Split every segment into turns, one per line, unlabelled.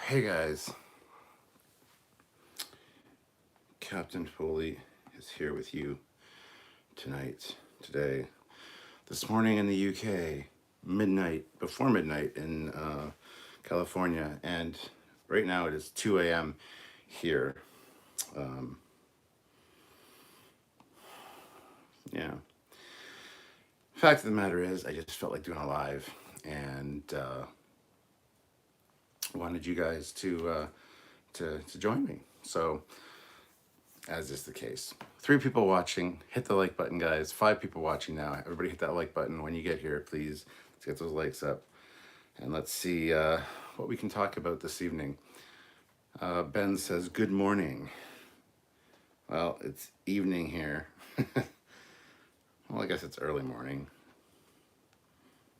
Hey guys, Captain Foley is here with you tonight, today, this morning in the UK, before midnight in California, and right now it is 2 a.m. here. Um, yeah. Fact of the matter is, I just felt like doing a live and wanted you guys to join me. So, as is the case. 3 people watching. Hit the like button, guys. 5 people watching now. Everybody hit that like button when you get here, please. Let's get those likes up. And let's see what we can talk about this evening. Ben says, good morning. Well, it's evening here. Well, I guess it's early morning.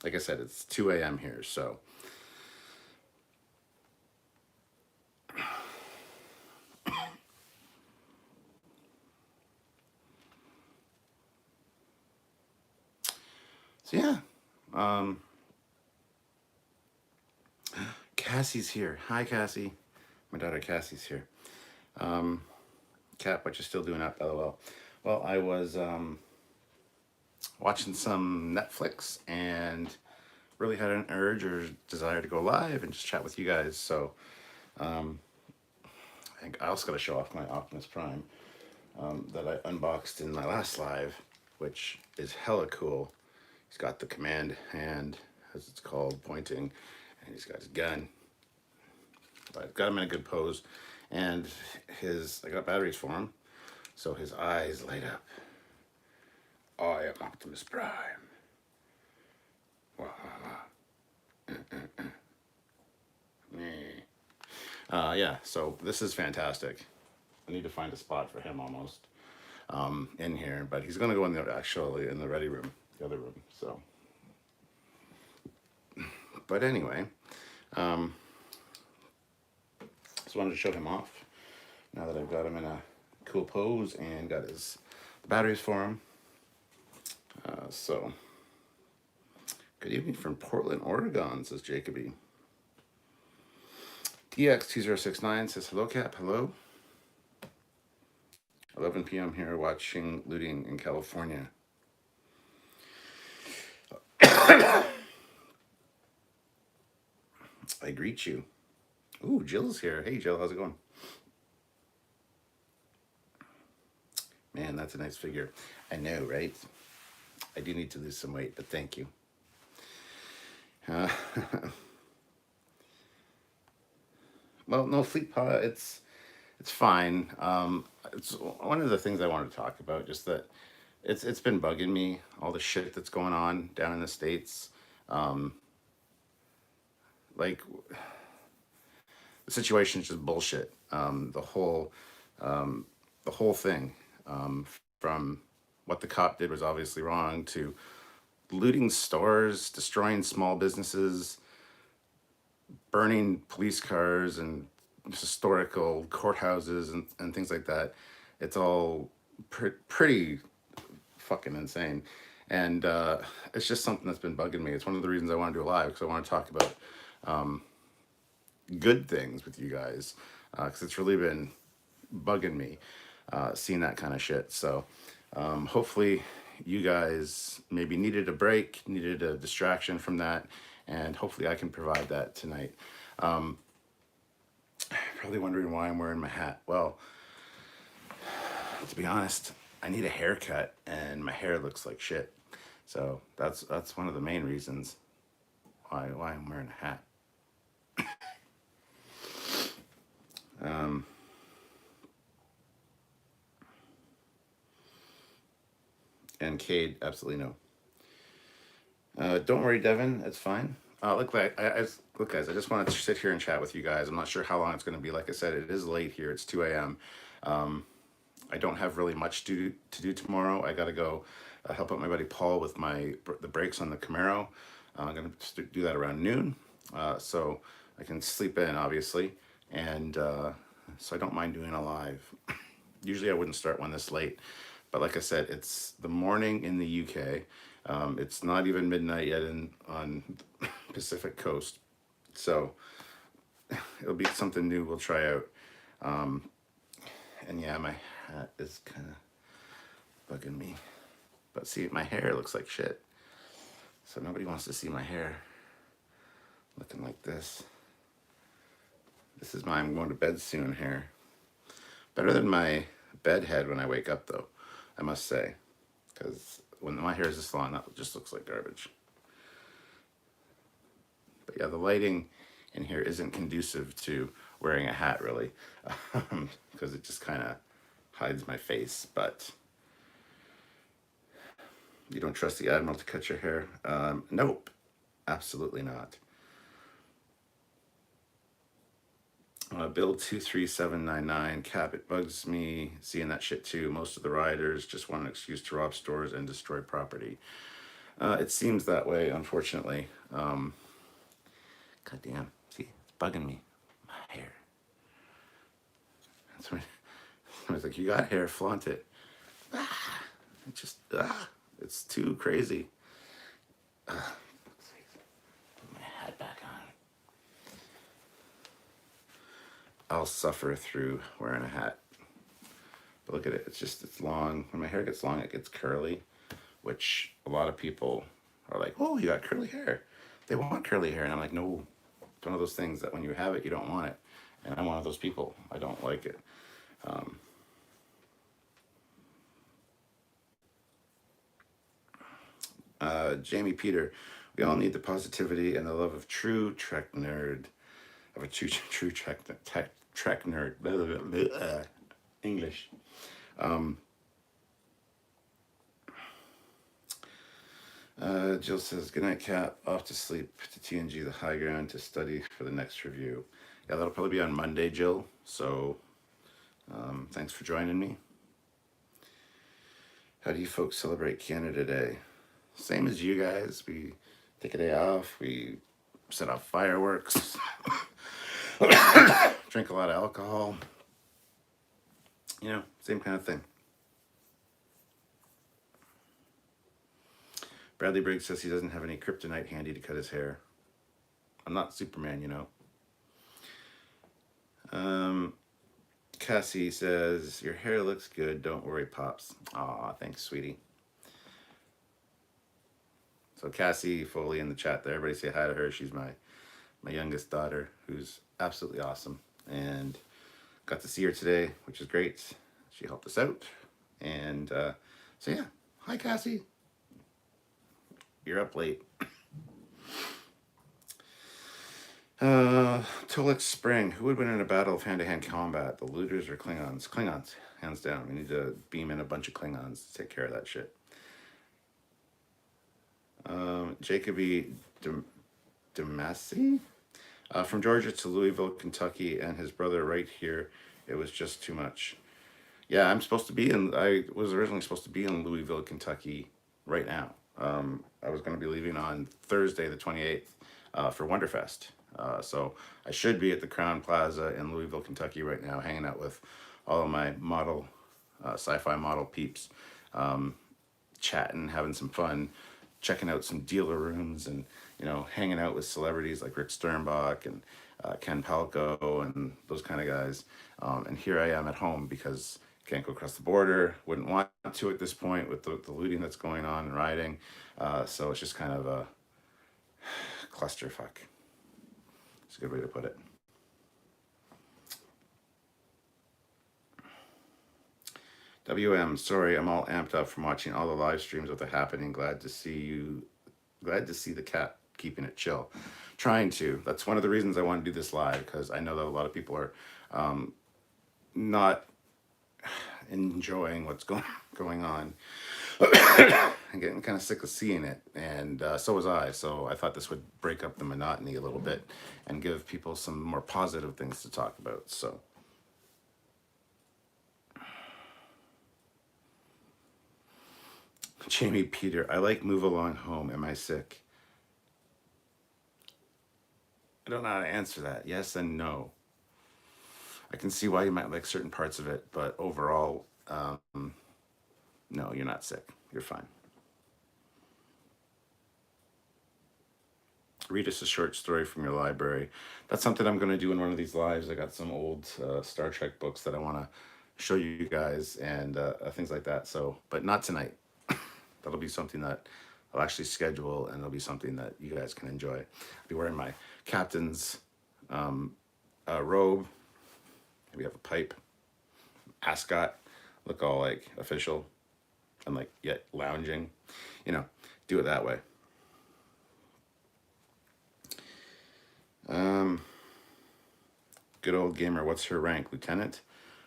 Like I said, it's 2 a.m. here, so. So, yeah. Cassie's here. Hi, Cassie. My daughter Cassie's here. Kat, what you still doing up? LOL. Well, I was watching some Netflix and really had an urge or desire to go live and just chat with you guys. So I think I also got to show off my Optimus Prime that I unboxed in my last live, which is hella cool. He's got the command hand, as it's called, pointing, and he's got his gun. But I've got him in a good pose, and I got batteries for him, so his eyes light up. I am Optimus Prime. Wah, wah, wah. Yeah, so this is fantastic. I need to find a spot for him almost in here, but he's gonna go in the ready room, the other room. So, but anyway, just wanted to show him off. Now that I've got him in a cool pose and got his batteries for him. So, good evening from Portland, Oregon, says Jacoby. DX2069 says, hello, Cap, hello. 11 p.m. here watching looting in California. I greet you. Ooh, Jill's here. Hey, Jill, how's it going? Man, that's a nice figure. I know, right? I do need to lose some weight, but thank you. Well, no, Fleet Paw, it's fine. It's one of the things I wanted to talk about, just that it's been bugging me, all the shit that's going on down in the States. Like, the situation is just bullshit. The whole thing, from what the cop did was obviously wrong to looting stores, destroying small businesses, burning police cars and historical courthouses and things like that. It's all pretty fucking insane. And it's just something that's been bugging me. It's one of the reasons I want to do a live, because I want to talk about good things with you guys, because it's really been bugging me seeing that kind of shit. So hopefully you guys maybe needed a break, needed a distraction from that, and hopefully I can provide that tonight. Probably wondering why I'm wearing my hat. Well, to be honest, I need a haircut and my hair looks like shit. So that's one of the main reasons why I'm wearing a hat. And Cade, absolutely no. Don't worry, Devin. It's fine. Look, look, guys. I just want to sit here and chat with you guys. I'm not sure how long it's going to be. Like I said, it is late here. It's 2 a.m. I don't have really much to do tomorrow. I got to go help out my buddy Paul with the brakes on the Camaro. I'm going to do that around noon, so I can sleep in, obviously, and so I don't mind doing a live. Usually I wouldn't start one this late, but like I said, it's the morning in the UK. It's not even midnight yet on Pacific coast. So it'll be something new we'll try out. Um, and yeah, my hat is kind of bugging me. But see, my hair looks like shit. So nobody wants to see my hair looking like this. This is my I'm going to bed soon hair. Better than my bed head when I wake up, though, I must say. Because when my hair is this long, that just looks like garbage. But yeah, the lighting in here isn't conducive to wearing a hat, really. Because it just kind of hides my face. But you don't trust the Admiral to cut your hair? Nope. Absolutely not. Bill 23799 Cap, it bugs me seeing that shit too. Most of the rioters just want an excuse to rob stores and destroy property. It seems that way, unfortunately. God damn. See, it's bugging me. My hair. That's what I was like, you got hair, flaunt it. It just, it's too crazy. Put my hat back on. I'll suffer through wearing a hat. But look at it, it's long. When my hair gets long, it gets curly, which a lot of people are like, oh, you got curly hair. They want curly hair. And I'm like, no, it's one of those things that when you have it, you don't want it. And I'm one of those people. I don't like it. Jamie Peter, we all need the positivity and the love of true Trek nerd, of a true Trek nerd. Blah, blah, blah, blah, English. Jill says, good night, Cat. Off to sleep to TNG, the high ground, to study for the next review. Yeah, that'll probably be on Monday, Jill. So thanks for joining me. How do you folks celebrate Canada Day? Same as you guys. We take a day off. We set off fireworks. Drink a lot of alcohol. You know, same kind of thing. Bradley Briggs says he doesn't have any kryptonite handy to cut his hair. I'm not Superman, you know. Cassie says, your hair looks good. Don't worry, Pops. Aw, thanks, sweetie. So Cassie Foley in the chat there. Everybody say hi to her. She's my youngest daughter, who's absolutely awesome. And got to see her today, which is great. She helped us out. And so yeah, hi Cassie. You're up late. Tulix Spring. Who would win in a battle of hand-to-hand combat? The looters or Klingons? Klingons, hands down. We need to beam in a bunch of Klingons to take care of that shit. Jacoby Demasi? From Georgia to Louisville, Kentucky, and his brother right here. It was just too much. Yeah, I was originally supposed to be in Louisville, Kentucky right now. I was going to be leaving on Thursday, the 28th, for Wonderfest. So I should be at the Crown Plaza in Louisville, Kentucky right now, hanging out with all of my model, sci-fi model peeps, chatting, having some fun, checking out some dealer rooms, and you know, hanging out with celebrities like Rick Sternbach and Ken Palco and those kind of guys. And here I am at home because can't go across the border. Wouldn't want to at this point with the looting that's going on and rioting. So it's just kind of a clusterfuck. It's a good way to put it. WM, sorry, I'm all amped up from watching all the live streams of the happening. Glad to see the cat keeping it chill. Trying to. That's one of the reasons I want to do this live, because I know that a lot of people are not enjoying what's going on. I'm getting kind of sick of seeing it, and so was I. So I thought this would break up the monotony a little bit and give people some more positive things to talk about. So Jamie Peter, I like Move Along Home. Am I sick? I don't know how to answer that. Yes and no. I can see why you might like certain parts of it, but overall, no, you're not sick. You're fine. Read us a short story from your library. That's something I'm going to do in one of these lives. I got some old Star Trek books that I want to show you guys and things like that. So, but not tonight. That'll be something that I'll actually schedule, and it'll be something that you guys can enjoy. I'll be wearing my captain's robe. Maybe have a pipe, ascot, look all like official and like yet lounging. You know, do it that way. Good old gamer, what's her rank? Lieutenant?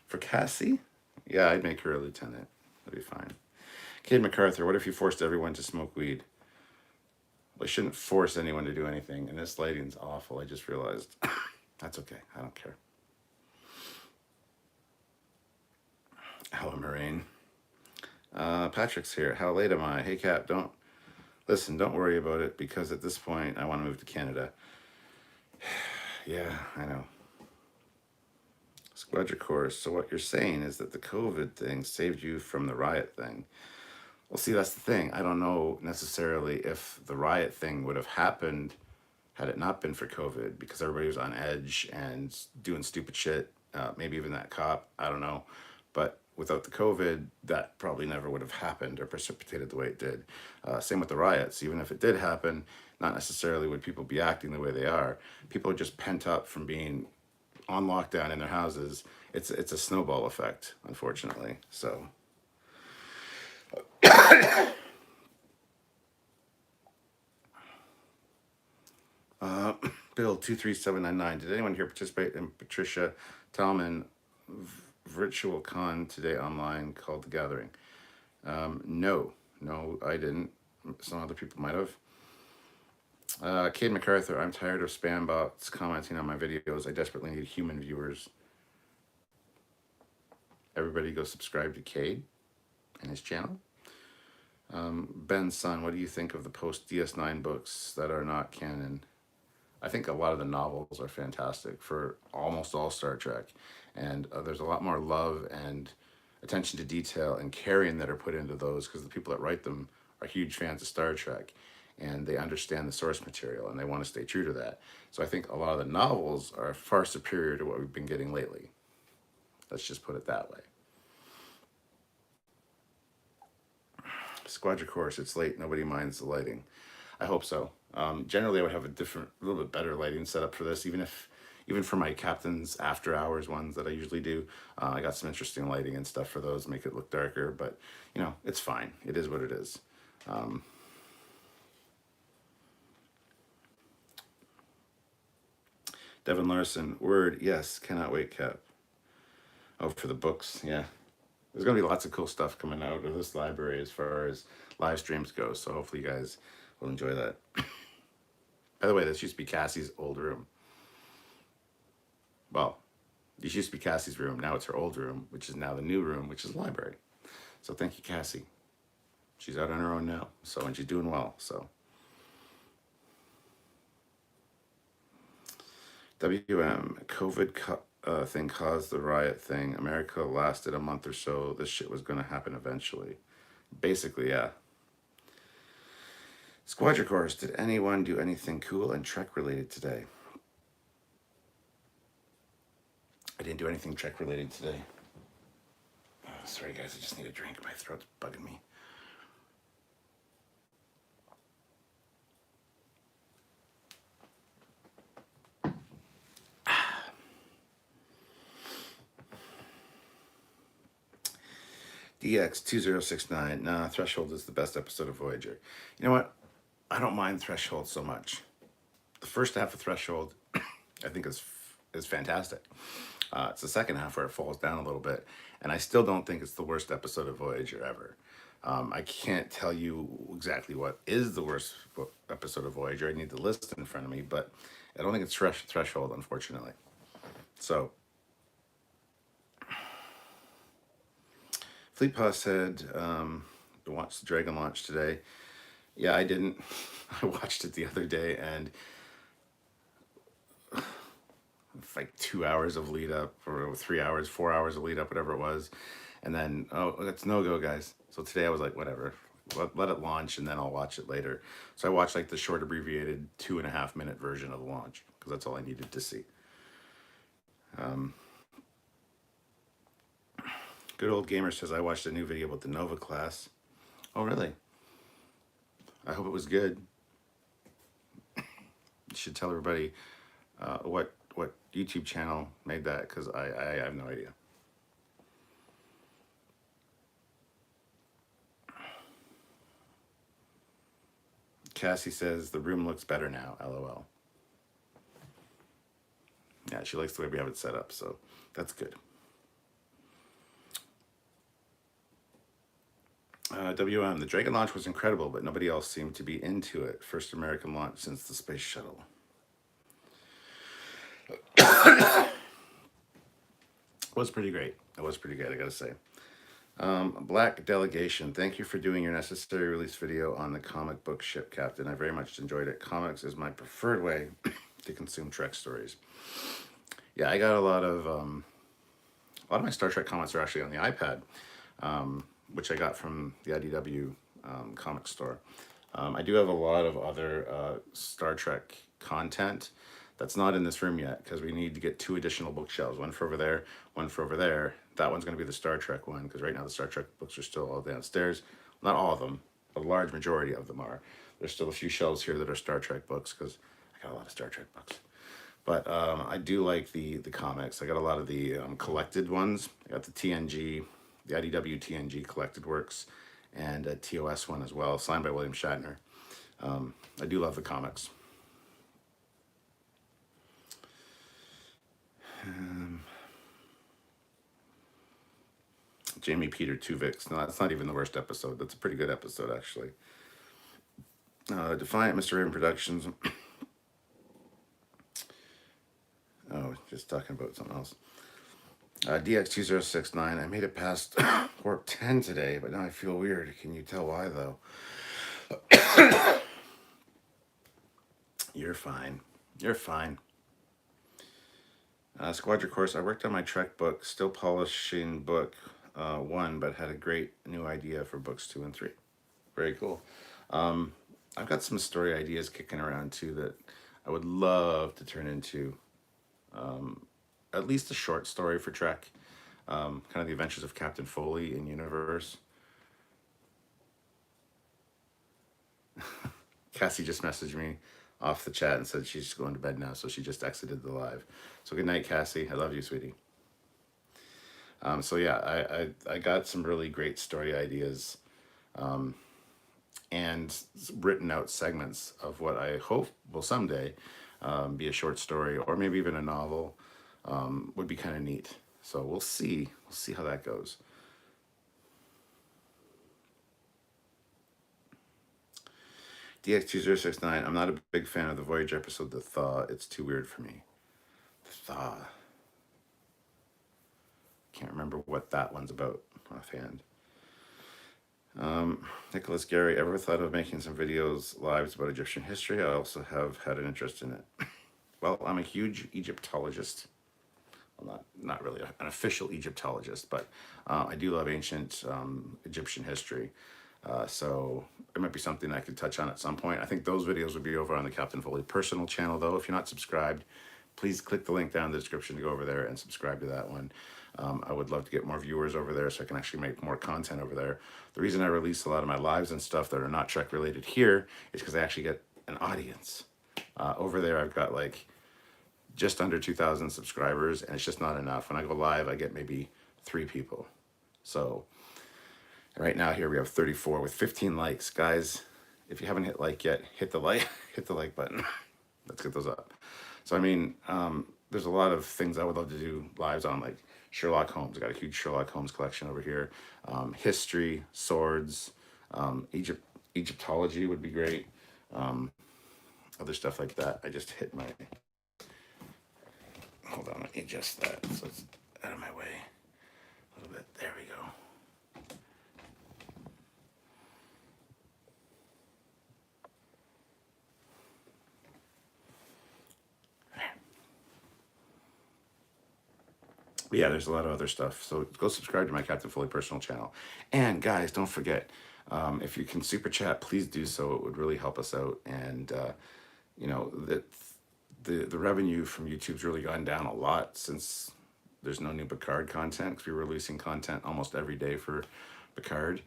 For Cassie? Yeah, I'd make her a lieutenant. That'd be fine. Kate MacArthur, what if you forced everyone to smoke weed? Well, I shouldn't force anyone to do anything, and this lighting's awful. I just realized. That's okay. I don't care. Hello, Moraine. Patrick's here. How late am I? Hey, Cap, don't worry about it, because at this point, I want to move to Canada. Yeah, I know. Squadron course. So what you're saying is that the COVID thing saved you from the riot thing. Well, see, that's the thing. I don't know necessarily if the riot thing would have happened had it not been for COVID, because everybody was on edge and doing stupid shit. Maybe even that cop. I don't know. But without the COVID, that probably never would have happened or precipitated the way it did. Same with the riots. Even if it did happen, not necessarily would people be acting the way they are. People are just pent up from being on lockdown in their houses. It's a snowball effect, unfortunately. So. Bill 23799. Did anyone here participate in Patricia Talman virtual con today online called The Gathering? No, I didn't. Some other people might have. Cade MacArthur, I'm tired of spam bots commenting on my videos. I desperately need human viewers. Everybody go subscribe to Cade and his channel. Ben's son, what do you think of the post DS9 books that are not canon? I think a lot of the novels are fantastic for almost all Star Trek. And there's a lot more love and attention to detail and caring that are put into those, because the people that write them are huge fans of Star Trek, and they understand the source material and they want to stay true to that. So I think a lot of the novels are far superior to what we've been getting lately. Let's just put it that way. Squadron course, it's late. Nobody minds the lighting. I hope so. Generally, I would have a little bit better lighting setup for this, even for my captain's after hours ones that I usually do. I got some interesting lighting and stuff for those, make it look darker, but you know, it's fine. It is what it is. Devin Larson, word, yes, cannot wait, Cap. Oh, for the books, yeah. There's going to be lots of cool stuff coming out of this library as far as live streams go, so hopefully you guys will enjoy that. By the way, this used to be Cassie's old room. Well, this used to be Cassie's room. Now it's her old room, which is now the new room, which is the library. So thank you, Cassie. She's out on her own now, so, and she's doing well, so. WM, COVID thing caused the riot thing. America lasted a month or so. This shit was going to happen eventually. Basically, yeah. Squadron course, did anyone do anything cool and Trek related today? I didn't do anything Trek related today. Oh, sorry guys, I just need a drink. My throat's bugging me. DX2069. Nah, Threshold is the best episode of Voyager. You know what? I don't mind Threshold so much. The first half of Threshold, I think, is fantastic. It's the second half where it falls down a little bit, and I still don't think it's the worst episode of Voyager ever. I can't tell you exactly what is the worst episode of Voyager. I need the list in front of me, but I don't think it's Threshold, unfortunately. So, Fleet Paw said, watch the Dragon launch today. Yeah, I didn't. I watched it the other day, and like 2 hours of lead up, or 3 hours, 4 hours of lead up, whatever it was. And then, oh, it's no go, guys. So today I was like, whatever, let it launch, and then I'll watch it later. So I watched like the short abbreviated 2.5 minute version of the launch because that's all I needed to see. Good old gamer says I watched a new video about the Nova class. Oh really? I hope it was good. You should tell everybody what YouTube channel made that, because I have no idea. Cassie says the room looks better now. LOL. Yeah, she likes the way we have it set up, so that's good. WM, the Dragon launch was incredible, but nobody else seemed to be into it. First American launch since the space shuttle. It was pretty great. It was pretty good, I gotta say. Black Delegation, thank you for doing your necessary release video on the comic book ship, Captain. I very much enjoyed it. Comics is my preferred way to consume Trek stories. Yeah, I got a lot of my Star Trek comics are actually on the iPad, which I got from the IDW comic store. I do have a lot of other Star Trek content that's not in this room yet, because we need to get 2 additional bookshelves, one for over there, one for over there. That one's going to be the Star Trek one, because right now the Star Trek books are still all downstairs. Not all of them, a large majority of them are. There's still a few shelves here that are Star Trek books, because I got a lot of Star Trek books. But I do like the comics. I got a lot of the collected ones. I got the TNG, the IDW TNG collected works, and a TOS one as well, signed by William Shatner. I do love the comics. Jamie Peter Tuvix. No, that's not even the worst episode. That's a pretty good episode, actually. Defiant Mr. Raven Productions. Oh, just talking about something else. DX2069. I made it past warp 10 today, but now I feel weird. Can you tell why, though? You're fine. You're fine. Squadron Course. I worked on my Trek book, still polishing book 1, but had a great new idea for books 2 and 3. Very cool. I've got some story ideas kicking around too that I would love to turn into at least a short story for Trek. Kind of the adventures of Captain Foley in universe. Cassie just messaged me off the chat and said she's going to bed now, so she just exited the live. So good night, Cassie. I love you, sweetie. So yeah, I got some really great story ideas and written out segments of what I hope will someday be a short story, or maybe even a novel. Would be kind of neat. So we'll see. We'll see how that goes. DX2069. I'm not a big fan of the Voyager episode, The Thaw. It's too weird for me. The Thaw. Can't remember what that one's about offhand. Nicholas Gary, ever thought of making some videos, lives about Egyptian history? I also have had an interest in it. Well, I'm a huge Egyptologist. Well, not really an official Egyptologist, but I do love ancient Egyptian history. So it might be something I could touch on at some point. I think those videos would be over on the Captain Foley personal channel, though. If you're not subscribed, please click the link down in the description to go over there and subscribe to that one. I would love to get more viewers over there so I can actually make more content over there. The reason I release a lot of my lives and stuff that are not Trek related here is because I actually get an audience. Over there, I've got like just under 2,000 subscribers, and it's just not enough. When I go live, I get maybe 3 people. So right now here we have 34 with 15 likes. Guys, if you haven't hit like yet, hit the like button. Let's get those up. So I mean, there's a lot of things I would love to do lives on, like Sherlock Holmes. I got a huge Sherlock Holmes collection over here. History, swords, Egyptology would be great. Other stuff like that. I just hit my, hold on, let me adjust that so it's out of my way a little bit. There we go. But yeah, there's a lot of other stuff. So go subscribe to my Captain Foley personal channel. And guys, don't forget, If you can super chat, please do so. It would really help us out. And you know that the revenue from YouTube's really gone down a lot since there's no new Picard content, because we're releasing content almost every day for Picard,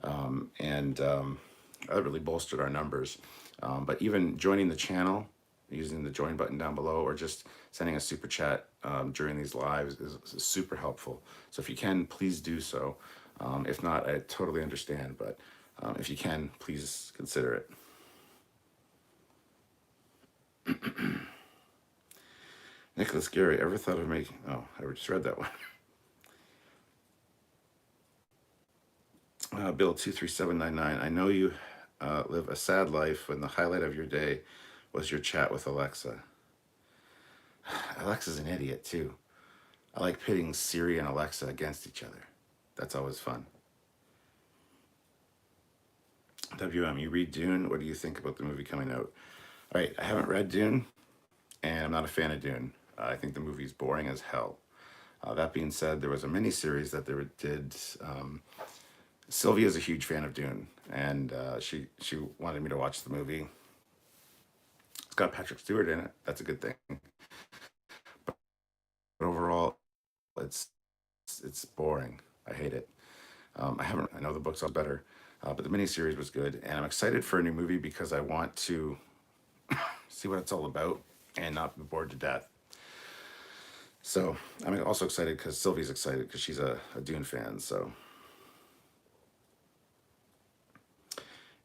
and that really bolstered our numbers. But even joining the channel using the join button down below, or just sending a super chat during these lives is super helpful. So if you can, please do so. If not, I totally understand, but if you can, please consider it. Nicholas Gary, ever thought of making... Oh, I just read that one. Bill 23799, I know you live a sad life when the highlight of your day was your chat with Alexa. Alexa's an idiot, too. I like pitting Siri and Alexa against each other. That's always fun. WM, you read Dune? What do you think about the movie coming out? All right, I haven't read Dune, and I'm not a fan of Dune. I think the movie's boring as hell. That being said, there was a mini-series that they did. Sylvia's a huge fan of Dune, and she wanted me to watch the movie. It's got Patrick Stewart in it. That's a good thing. But overall, it's boring. I hate it. I know the book's all better, but the miniseries was good, and I'm excited for a new movie because I want to see what it's all about and not be bored to death. So I'm also excited because Sylvie's excited because she's a Dune fan. So.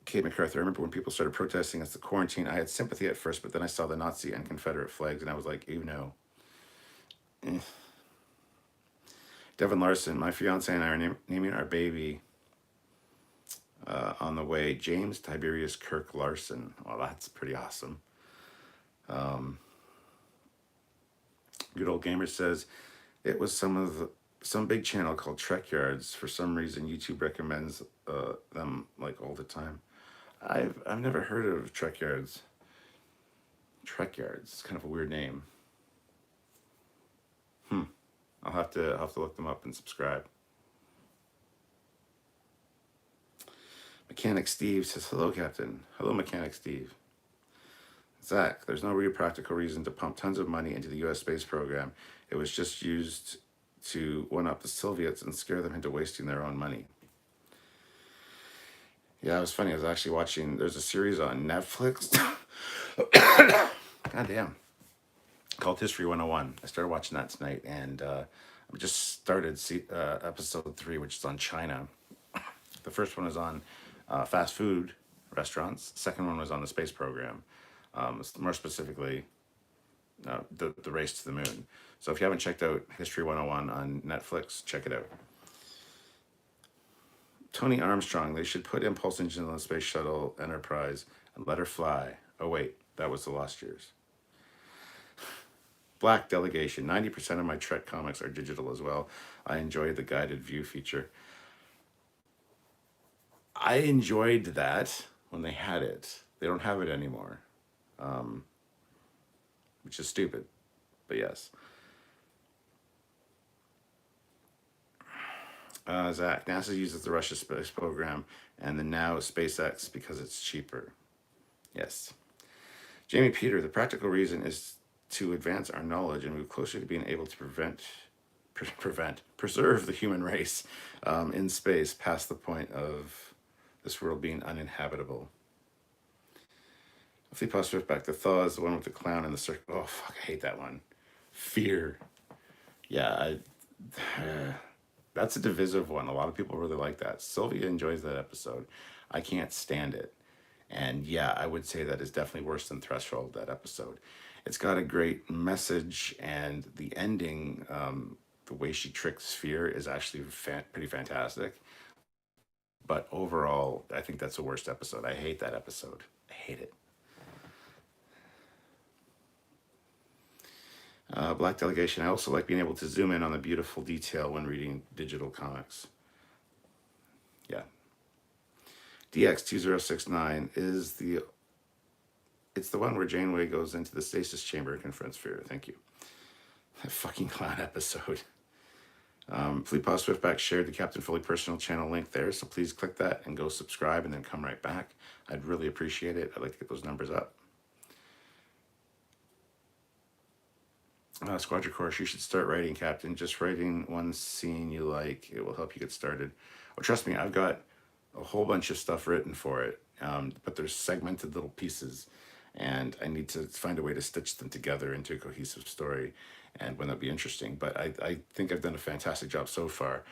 Kate MacArthur, I remember when people started protesting against the quarantine, I had sympathy at first, but then I saw the Nazi and Confederate flags, and I was like, ew, no. Devin Larson, my fiance and I are naming our baby on the way, James Tiberius Kirk Larson. Well, that's pretty awesome. Good Old Gamer says, it was some big channel called Trekyards. For some reason, YouTube recommends them like all the time. I've never heard of Trekyards. Trekyards, it's kind of a weird name. I'll have to look them up and subscribe. Mechanic Steve says, hello, Captain. Hello, Mechanic Steve. Zach, there's no real practical reason to pump tons of money into the US space program. It was just used to one-up the Soviets and scare them into wasting their own money. Yeah, it was funny. I was actually watching, there's a series on Netflix. God damn. Called History 101. I started watching that tonight, and I just started episode 3, which is on China. The first one is on fast food restaurants. The second one was on the space program. More specifically, the race to the moon. So if you haven't checked out History 101 on Netflix, check it out. Tony Armstrong, they should put impulse engine on the Space Shuttle Enterprise and let her fly. Oh wait, that was the Lost Years. Black Delegation, 90% of my Trek comics are digital as well. I enjoy the guided view feature. I enjoyed that when they had it. They don't have it anymore, which is stupid, but yes. Zach, NASA uses the Russia space program and the now SpaceX because it's cheaper. Yes. Jamie Peter, the practical reason is to advance our knowledge and move closer to being able to preserve the human race in space past the point of this world being uninhabitable. Hopefully, Paul Swiftback, the Thaw is the one with the clown and the circle. Oh, fuck, I hate that one. Fear. Yeah, that's a divisive one. A lot of people really like that. Sylvia enjoys that episode. I can't stand it. And yeah, I would say that is definitely worse than Threshold, that episode. It's got a great message, and the ending, the way she tricks Fear is actually pretty fantastic. But overall, I think that's the worst episode. I hate that episode. I hate it. Black Delegation, I also like being able to zoom in on the beautiful detail when reading digital comics. Yeah. DX2069 is it's the one where Janeway goes into the stasis chamber and confronts Fear. Thank you. That fucking clown episode. Fleetpaw Swiftback shared the Captain Foley personal channel link there, so please click that and go subscribe and then come right back. I'd really appreciate it. I'd like to get those numbers up. Squadron Course, you should start writing, Captain. Just writing one scene you like, it will help you get started. Oh, trust me, I've got a whole bunch of stuff written for it, but there's segmented little pieces, and I need to find a way to stitch them together into a cohesive story, and when that'll be interesting. But I think I've done a fantastic job so far.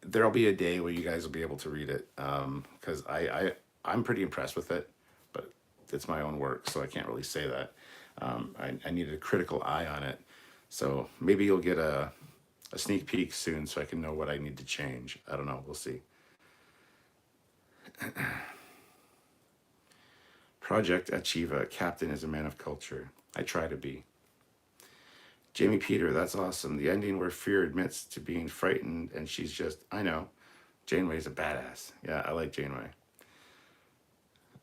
There'll be a day where you guys will be able to read it, because I'm pretty impressed with it, but it's my own work, so I can't really say that. I needed a critical eye on it. So maybe you'll get a sneak peek soon so I can know what I need to change. I don't know. We'll see. Project Achieva. Captain is a man of culture. I try to be. Jamie Peter, that's awesome. The ending where Fear admits to being frightened and she's just, I know, Janeway's a badass. Yeah, I like Janeway.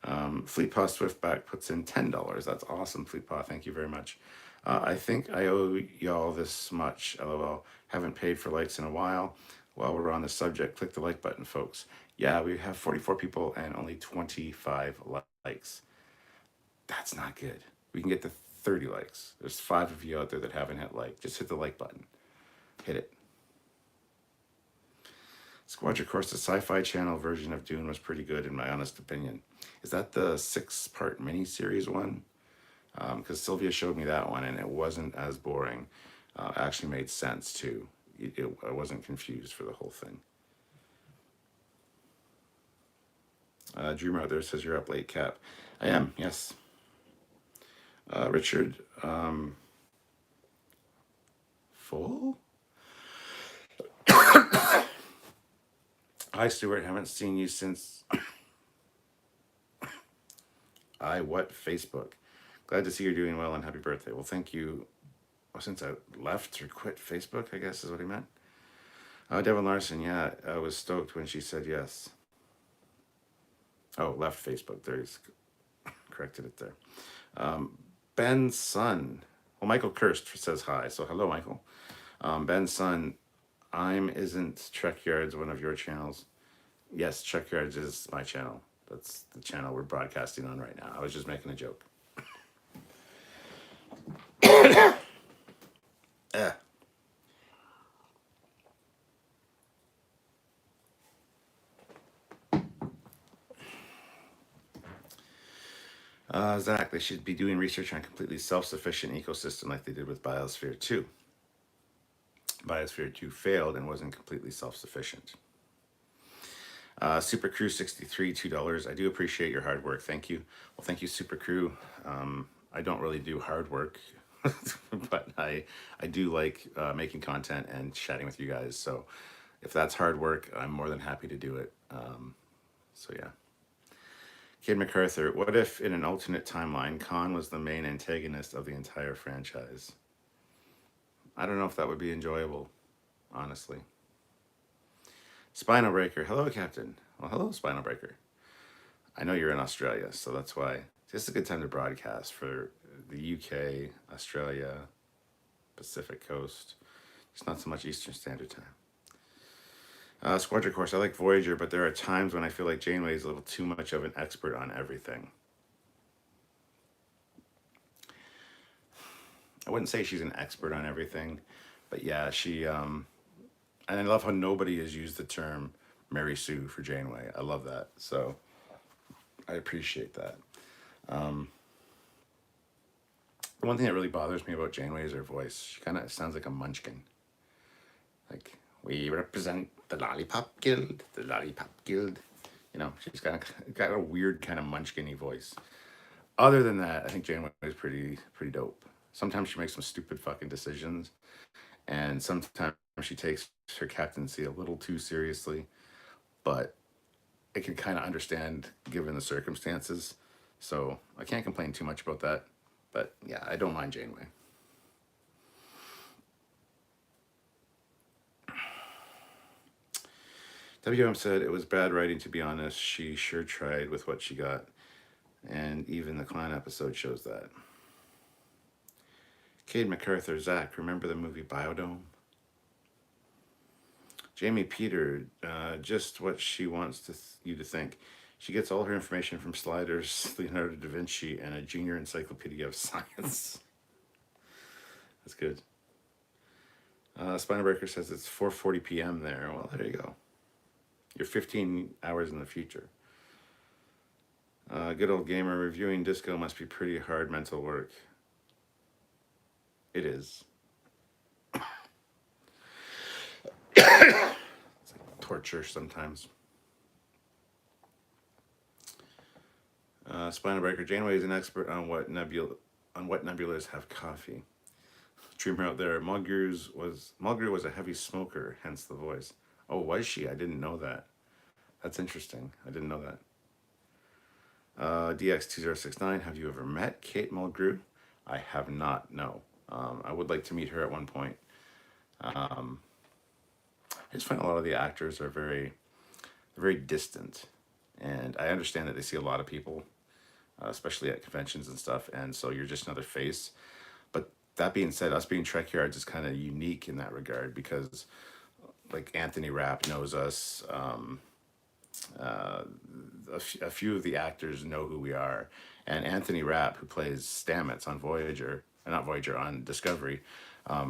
Fleetpaw Swiftback puts in $10. That's awesome, Fleetpaw. Thank you very much. I think I owe y'all this much. LOL. Haven't paid for likes in a while. While we're on the subject, click the like button, folks. Yeah, we have 44 people and only 25 likes. That's not good. We can get to 30 likes. There's 5 of you out there that haven't hit like. Just hit the like button. Hit it. Squadron Course, the Sci-Fi Channel version of Dune was pretty good in my honest opinion. Is that the 6-part miniseries one? Because Sylvia showed me that one and it wasn't as boring. Actually made sense too. I wasn't confused for the whole thing. Dreamer out there says you're up late, Cap. I am, yes. Richard, full? Hi, Stuart. Haven't seen you since Facebook. Glad to see you're doing well and happy birthday. Well, thank you. Well, since I left or quit Facebook, I guess is what he meant. Devin Larson, yeah, I was stoked when she said yes. Oh, left Facebook. There's corrected it there. Ben's son. Well, Michael Kirst says hi. So hello, Michael. Ben's son. Isn't Trekyards one of your channels? Yes, Trekyards is my channel. That's the channel we're broadcasting on right now. I was just making a joke. Zach, they should be doing research on a completely self-sufficient ecosystem like they did with Biosphere 2. Biosphere 2 failed and wasn't completely self-sufficient. Super Crew 63, $2. I do appreciate your hard work. Thank you. Well, thank you, Super Crew. I don't really do hard work, but I do like making content and chatting with you guys. So if that's hard work, I'm more than happy to do it. So yeah. Kid MacArthur, what if in an alternate timeline, Khan was the main antagonist of the entire franchise? I don't know if that would be enjoyable, honestly. Spinal Breaker, hello, Captain. Well, hello, Spinal Breaker. I know you're in Australia, so that's why this is a good time to broadcast for the UK, Australia, Pacific Coast. It's not so much Eastern Standard Time. Squadron Course, I like Voyager, but there are times when I feel like Janeway is a little too much of an expert on everything. I wouldn't say she's an expert on everything, but yeah, she, and I love how nobody has used the term Mary Sue for Janeway. I love that. So I appreciate that. The one thing that really bothers me about Janeway is her voice. She kind of sounds like a munchkin. Like, we represent the Lollipop Guild, the Lollipop Guild. You know, she's got a weird kind of munchkin-y voice. Other than that, I think Janeway is pretty dope. Sometimes she makes some stupid fucking decisions, and sometimes she takes her captaincy a little too seriously, but I can kind of understand given the circumstances. So I can't complain too much about that. But yeah, I don't mind Janeway. WM said it was bad writing, to be honest. She sure tried with what she got. And even the clown episode shows that. Cade MacArthur, Zach, remember the movie Biodome? Jamie Peter, just what she wants you to think. She gets all her information from Sliders, Leonardo da Vinci, and a junior encyclopedia of science. That's good. Spinebreaker says it's 4:40 p.m. there. Well, there you go. You're 15 hours in the future. Good old gamer, reviewing disco must be pretty hard mental work. It is. It's like torture sometimes. Spinebreaker, Janeway is an expert on what nebulas have coffee. Dreamer out there, Mulgrew was a heavy smoker, hence the voice. Oh, was she? I didn't know that. That's interesting. I didn't know that. DX2069, have you ever met Kate Mulgrew? I have not, no. I would like to meet her at one point. I just find a lot of the actors are very distant. And I understand that they see a lot of people, especially at conventions and stuff, and so you're just another face. But that being said, us being Trekyards is kind of unique in that regard because, like, Anthony Rapp knows us. A few of the actors know who we are, and Anthony Rapp, who plays Stamets on Voyager, not Voyager, on Discovery,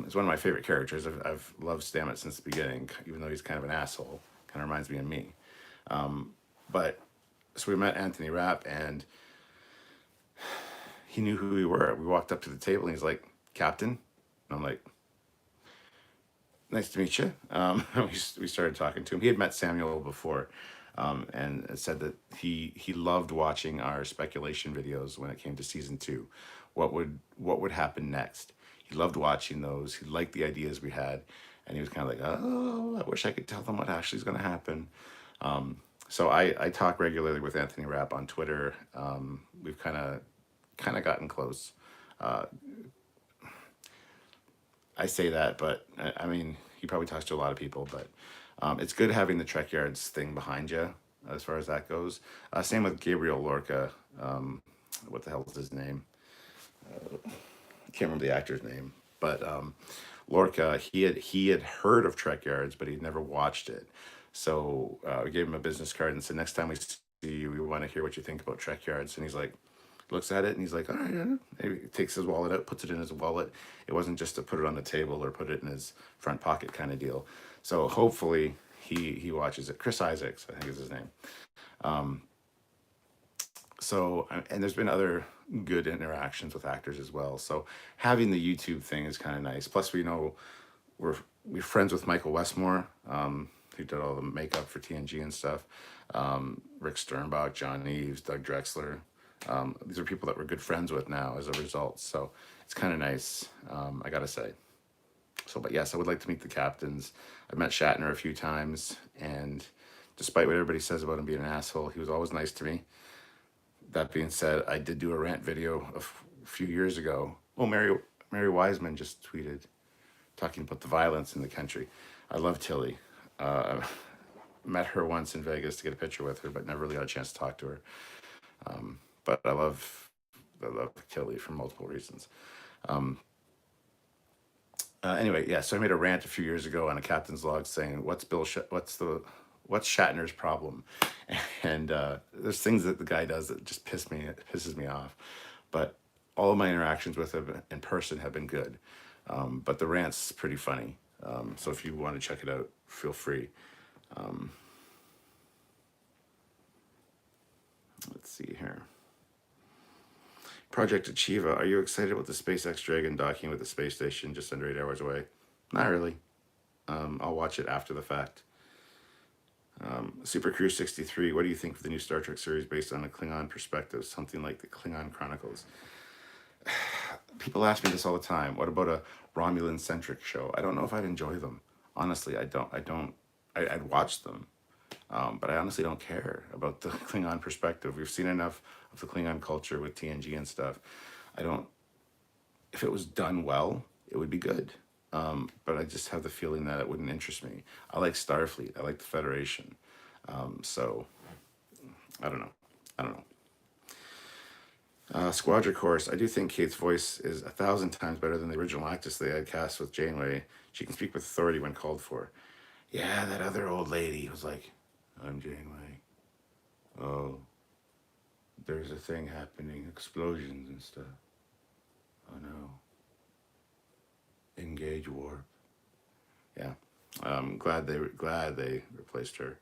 is one of my favorite characters. I've loved Stamets since the beginning, even though he's kind of an asshole. Kind of reminds me of me. But so we met Anthony Rapp, and he knew who we were. We walked up to the table, and he's like, "Captain," and I'm like, "Nice to meet you." We started talking to him. He had met Samuel before, and said that he loved watching our speculation videos when it came to season 2. What would happen next? He loved watching those. He liked the ideas we had, and he was kind of like, "Oh, I wish I could tell them what actually is going to happen." So I talk regularly with Anthony Rapp on Twitter. We've kind of gotten close. I say that, but I mean, he probably talks to a lot of people, but it's good having the Trekyards thing behind you as far as that goes. Same with Gabriel Lorca. What the hell is his name? I can't remember the actor's name, but Lorca, he had heard of Trekyards, but he'd never watched it. So we gave him a business card and said, next time we see you, we want to hear what you think about Trekyards. And he's like, looks at it and he's like, all right, yeah. Maybe he takes his wallet out, puts it in his wallet. It wasn't just to put it on the table or put it in his front pocket kind of deal. So hopefully he watches it. Chris Isaacs, I think is his name. And there's been other good interactions with actors as well. So having the YouTube thing is kind of nice. Plus, we know we're friends with Michael Westmore, who did all the makeup for TNG and stuff. Rick Sternbach, John Eves, Doug Drexler. These are people that we're good friends with now as a result. So it's kind of nice, I gotta say. So, but yes, I would like to meet the captains. I've met Shatner a few times, and despite what everybody says about him being an asshole, he was always nice to me. That being said, I did do a rant video a few years ago. Oh, Mary Wiseman just tweeted talking about the violence in the country. I love Tilly. Met her once in Vegas to get a picture with her, but never really got a chance to talk to her. But I love Tilly for multiple reasons. Anyway, yeah. So I made a rant a few years ago on a captain's log saying, what's Shatner's problem?" And there's things that the guy does that just pisses me off. But all of my interactions with him in person have been good. But the rant's pretty funny. So if you want to check it out, feel free. Let's see here. Project Achieva, are you excited about the SpaceX Dragon docking with the space station just under 8 hours away? Not really. I'll watch it after the fact. Super Crew 63, what do you think of the new Star Trek series based on a Klingon perspective, something like the Klingon Chronicles? People ask me this all the time. What about a Romulan-centric show? I don't know if I'd enjoy them. Honestly, I'd watch them. But I honestly don't care about the Klingon perspective. We've seen enough of the Klingon culture with TNG and stuff. If it was done well, it would be good. But I just have the feeling that it wouldn't interest me. I like Starfleet. I like the Federation. So I don't know. Squadra Course. I do think Kate's voice is 1,000 times better than the original actress they had cast with Janeway. She can speak with authority when called for. Yeah, that other old lady was like, I'm Janeway. Oh, there's a thing happening, explosions and stuff. Oh no, engage warp. Yeah, glad they replaced her.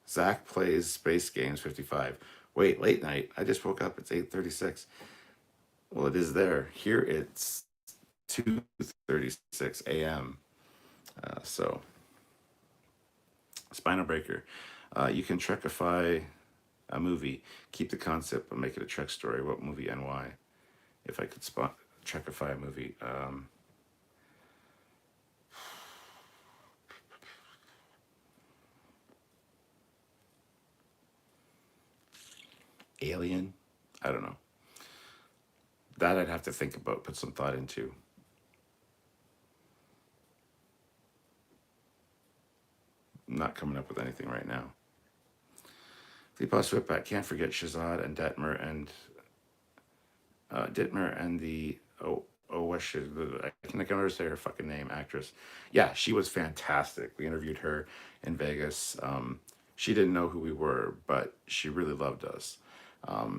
Zach plays Space Games 55. Wait, late night. I just woke up. It's 8:36. Well, it is there. Here it's 2:36 a.m. So Spinal Breaker. You can Trekify a movie. Keep the concept, but make it a Trek story. What movie and why? If I could Trekify a movie. Alien? I don't know. That I'd have to think about, put some thought into. I'm not coming up with anything right now. Fleetpaw Swiftback, can't forget Shazad and Dittmer and the what should I can never say her fucking name, actress. Yeah, she was fantastic. We interviewed her in Vegas. She didn't know who we were, but she really loved us.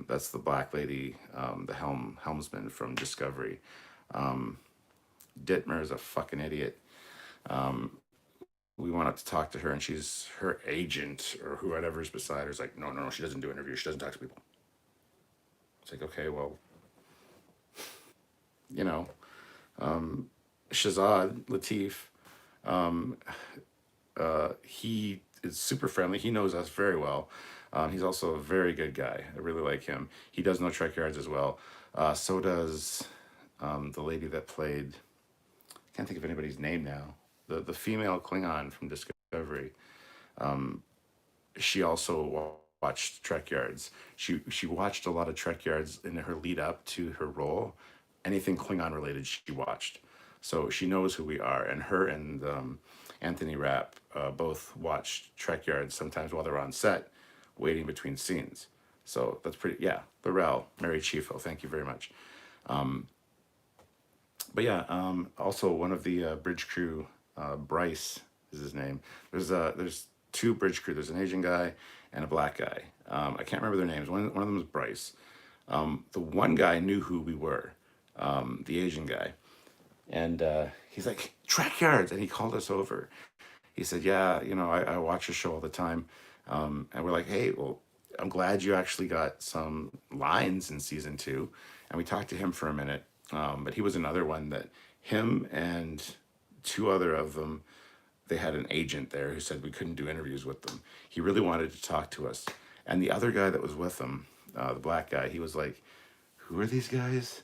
That's the black lady, the helmsman from Discovery. Dittmer is a fucking idiot. We wanted to talk to her, and she's her agent or whoever's beside her is like, no, no, no, she doesn't do interviews. She doesn't talk to people. It's like, okay, well, you know, Shazad Latif, um, he is super friendly. He knows us very well. He's also a very good guy. I really like him. He does know Trekyards as well. So does the lady that played. I can't think of anybody's name now. The female Klingon from Discovery. She also watched Trekyards. She watched a lot of Trekyards in her lead up to her role. Anything Klingon related, she watched. So she knows who we are. And her and Anthony Rapp both watched Trekyards sometimes while they're on set, waiting between scenes. So that's pretty. Yeah, Burrell, Mary Chiefo. Thank you very much. But yeah, also one of the bridge crew, Bryce is his name. There's two bridge crew. There's an Asian guy and a black guy. I can't remember their names. One of them is Bryce. The one guy knew who we were, the Asian guy, and he's like Track Yards, and he called us over. He said, "Yeah, I watch your show all the time," and we're like, "Hey, well, I'm glad you actually got some lines in season two," and we talked to him for a minute. But he was another one that him and two other of them, they had an agent there who said we couldn't do interviews with them. He really wanted to talk to us. And the other guy that was with him, the black guy, he was like, "Who are these guys?"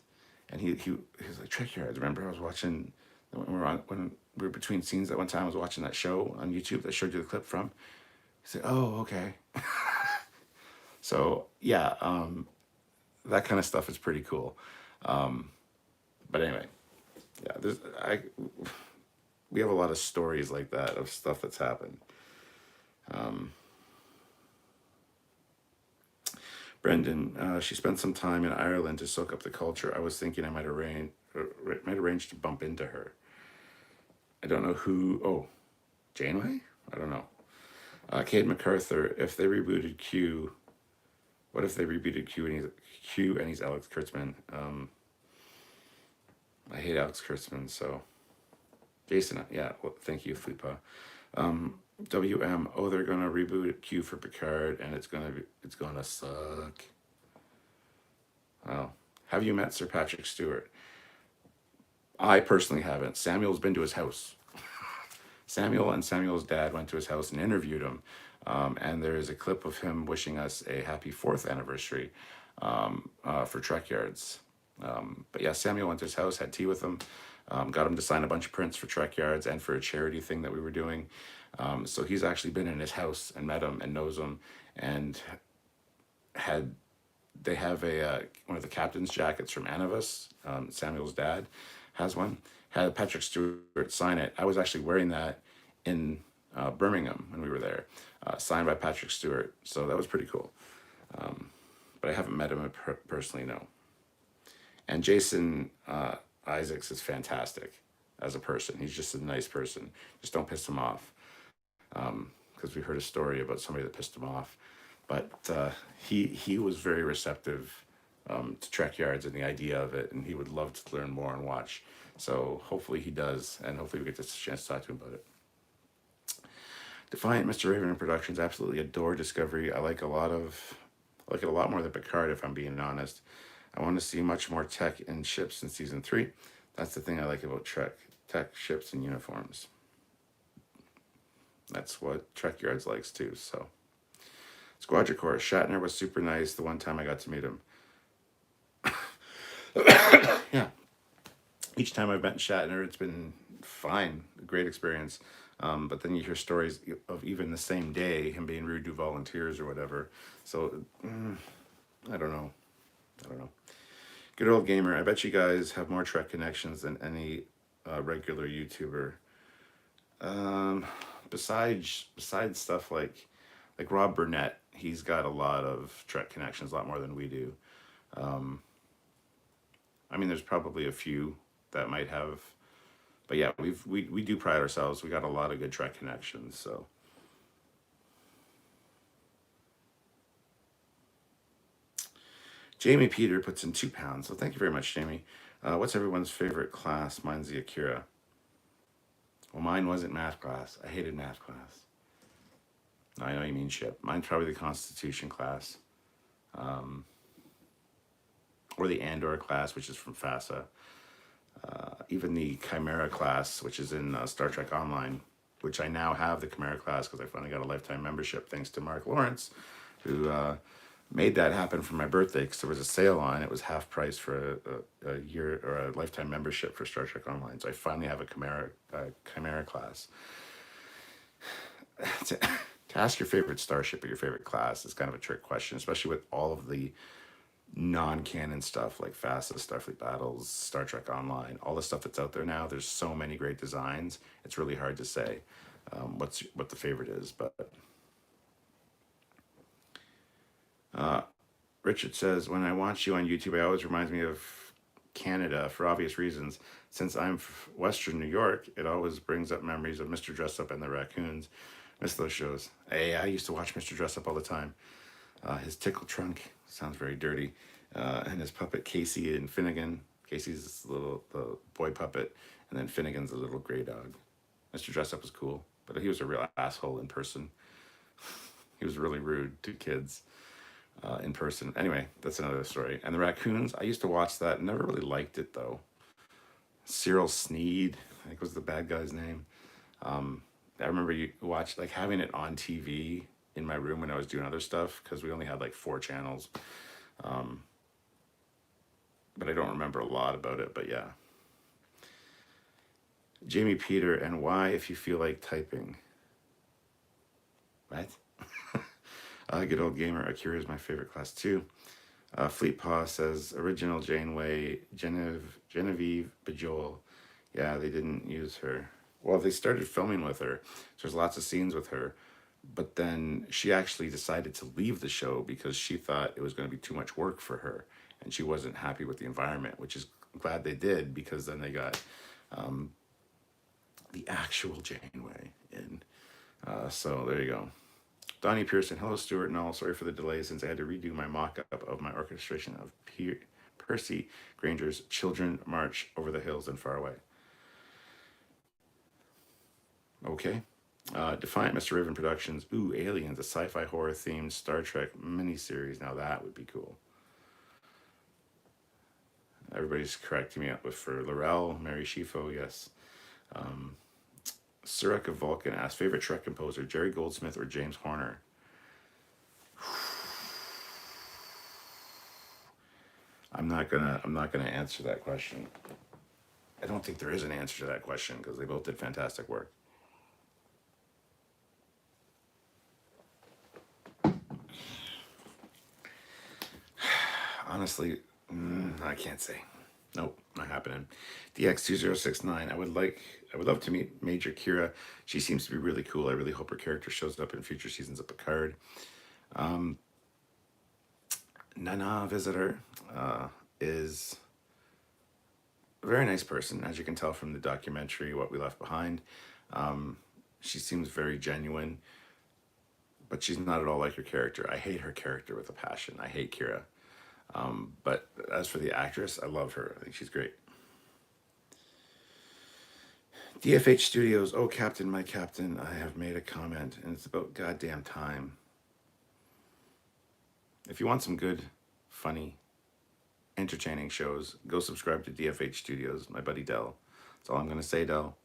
And he was like, "Trekyards." Remember, I was watching when we were between scenes that one time. I was watching that show on YouTube that I showed you the clip from. He said, "Oh, okay." So yeah, that kind of stuff is pretty cool. But anyway, yeah, we have a lot of stories like that of stuff that's happened. Brendan, she spent some time in Ireland to soak up the culture. I was thinking I might arrange to bump into her. I don't know who. Oh, Janeway? I don't know. Cade MacArthur. If they rebooted Q, what if they rebooted Q and he's Alex Kurtzman? I hate Alex Kurtzman, so Jason. Yeah, well, thank you, Flipa. WM. Oh, they're gonna reboot Q for Picard, and it's gonna suck. Well, have you met Sir Patrick Stewart? I personally haven't. Samuel's been to his house. Samuel and Samuel's dad went to his house and interviewed him. And there is a clip of him wishing us a happy fourth anniversary for Trekyards. But yeah, Samuel went to his house, had tea with him, got him to sign a bunch of prints for Trekyards and for a charity thing that we were doing. So he's actually been in his house and met him and knows him, and they have one of the captain's jackets from Anavus. Samuel's dad has one. Had Patrick Stewart sign it. I was actually wearing that in Birmingham when we were there, signed by Patrick Stewart. So that was pretty cool. But I haven't met him personally, no. And Jason Isaacs is fantastic. as a person. He's just a nice person. Just don't piss him off. Because we heard a story about somebody that pissed him off. But he was very receptive to Trekyards and the idea of it, and he would love to learn more and watch. So hopefully he does, and hopefully we get this chance to talk to him about it. Defiant Mr. Raven Productions, absolutely adore Discovery. I like it a lot more than Picard, if I'm being honest. I want to see much more tech in ships in season 3. That's the thing I like about Trek: tech, ships, and uniforms. That's what Trekyards likes too. So, Squadron Corps. Shatner was super nice the one time I got to meet him. Yeah. Each time I've met Shatner, it's been fine, a great experience. But then you hear stories of even the same day him being rude to volunteers or whatever. So I don't know. Good old gamer. I bet you guys have more Trek connections than any regular YouTuber. Besides stuff like Rob Burnett, he's got a lot of Trek connections, a lot more than we do. I mean, there's probably a few that might have, but yeah, we do pride ourselves. We got a lot of good Trek connections. So Jamie Peter puts in £2. So thank you very much, Jamie. What's everyone's favorite class? Mine's the Akira. Well, mine wasn't math class. I hated math class. I know you mean ship. Mine's probably the Constitution class. Or the Andor class, which is from FASA. Even the Chimera class, which is in Star Trek Online, which I now have the Chimera class because I finally got a lifetime membership thanks to Mark Lawrence, who made that happen for my birthday because there was a sale on. It was half price for a year or a lifetime membership for Star Trek Online. So I finally have a Chimera class. To ask your favorite starship or your favorite class is kind of a trick question, especially with all of the non-canon stuff like FASA, Starfleet Battles, Star Trek Online, all the stuff that's out there now. There's so many great designs. It's really hard to say what the favorite is. But Richard says, when I watch you on YouTube, it always reminds me of Canada for obvious reasons. Since I'm Western New York, it always brings up memories of Mr. Dress Up and the Raccoons. Miss those shows. Hey, I used to watch Mr. Dress Up all the time. His tickle trunk sounds very dirty. And his puppet Casey and Finnegan. Casey's the boy puppet, and then Finnegan's the little gray dog. Mr. Dress Up was cool, but he was a real asshole in person. He was really rude to kids in person. Anyway, that's another story. And the Raccoons, I used to watch that. Never really liked it though. Cyril Sneed, I think was the bad guy's name. I remember you watch like having it on TV in my room when I was doing other stuff because we only had like 4 channels. But I don't remember a lot about it, but yeah. Jamie Peter, and why if you feel like typing? What? Good old gamer. Akira is my favorite class too. Fleet Paw says, original Janeway, Genevieve Bajol. Yeah, they didn't use her. Well, they started filming with her. So there's lots of scenes with her. But then she actually decided to leave the show because she thought it was going to be too much work for her. And she wasn't happy with the environment, which is glad they did because then they got the actual Janeway in. So there you go. Donnie Pearson, hello Stuart and all. Sorry for the delay since I had to redo my mock-up of my orchestration of Percy Granger's Children March Over the Hills and Far Away. Okay. Defiant Mr. Raven Productions. Ooh, Aliens, a sci-fi horror themed Star Trek miniseries. Now that would be cool. Everybody's correcting me up with for Laurel, Mary Shifo, yes. Surak of Vulcan asks, favorite Trek composer, Jerry Goldsmith or James Horner? I'm not gonna answer that question. I don't think there is an answer to that question because they both did fantastic work. Honestly, I can't say. Nope, not happening. DX2069. I would love to meet Major Kira. She seems to be really cool. I really hope her character shows up in future seasons of Picard. Nana Visitor is a very nice person, as you can tell from the documentary, What We Left Behind. Um, she seems very genuine, but she's not at all like her character. I hate her character with a passion. I hate Kira. But as for the actress, I love her. I think she's great. DFH Studios, oh, Captain, my Captain, I have made a comment, and it's about goddamn time. If you want some good, funny, entertaining shows, go subscribe to DFH Studios, my buddy Dell. That's all I'm going to say, Dell.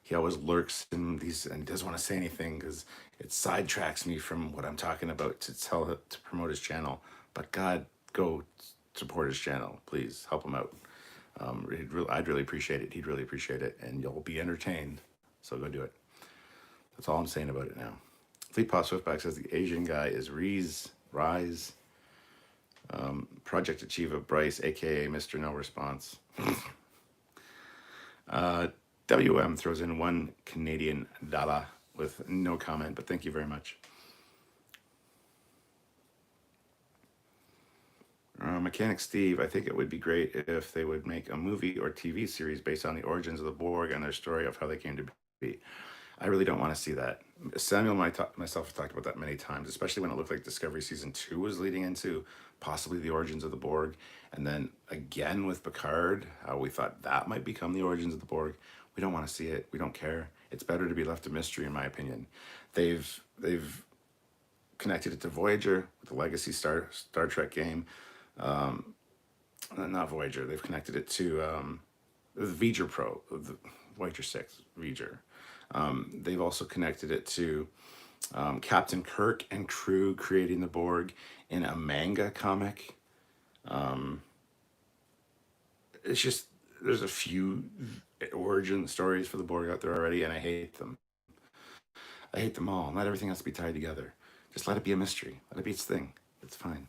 He always lurks in these and he doesn't want to say anything because it sidetracks me from what I'm talking about to promote his channel. But God, go support his channel, please help him out. I'd really appreciate it. He'd really appreciate it, and you'll be entertained. So go do it. That's all I'm saying about it now. Fleet Pop Swiftback says the Asian guy is Rise. Project Achieva Bryce, aka Mr. No Response. WM throws in $1 Canadian with no comment, but thank you very much. Mechanic Steve, I think it would be great if they would make a movie or TV series based on the origins of the Borg and their story of how they came to be. I really don't want to see that. Samuel and myself have talked about that many times, especially when it looked like Discovery Season 2 was leading into possibly the origins of the Borg. And then again with Picard, how we thought that might become the origins of the Borg. We don't want to see it. We don't care. It's better to be left a mystery, in my opinion. They've connected it to Voyager with the Legacy Star Trek game. Not Voyager. They've connected it to the Voyager Pro, the Voyager 6, Voyager. They've also connected it to Captain Kirk and crew creating the Borg in a manga comic. It's just, there's a few origin stories for the Borg out there already, and I hate them. I hate them all. Not everything has to be tied together. Just let it be a mystery. Let it be its thing. It's fine.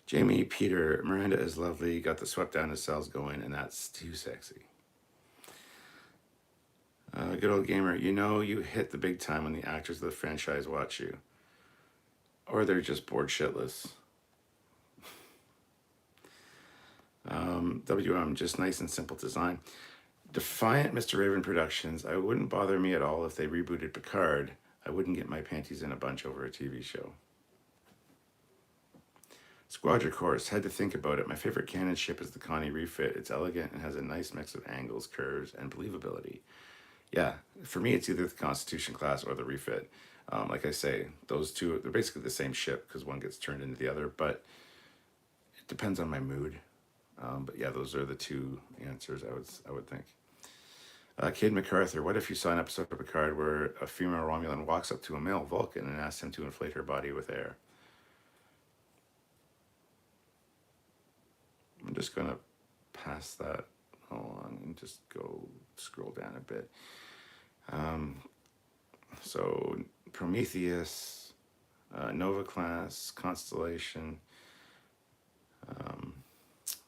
Jamie, Peter, Miranda is lovely. Got the swept down his cells going, and that's too sexy. Good old gamer, you know you hit the big time when the actors of the franchise watch you. Or they're just bored shitless. WM, just nice and simple design. Defiant Mr. Raven Productions, I wouldn't bother me at all if they rebooted Picard. I wouldn't get my panties in a bunch over a TV show. Squadron Course, had to think about it. My favorite canon ship is the Connie refit. It's elegant and has a nice mix of angles, curves, and believability. Yeah, for me, it's either the Constitution class or the refit. Like I say, those two, they're basically the same ship because one gets turned into the other, but it depends on my mood. But yeah, those are the two answers I would think. Kid MacArthur, what if you saw an episode of Picard where a female Romulan walks up to a male Vulcan and asks him to inflate her body with air? I'm just going to pass that along and just go scroll down a bit. So Prometheus, Nova Class, Constellation.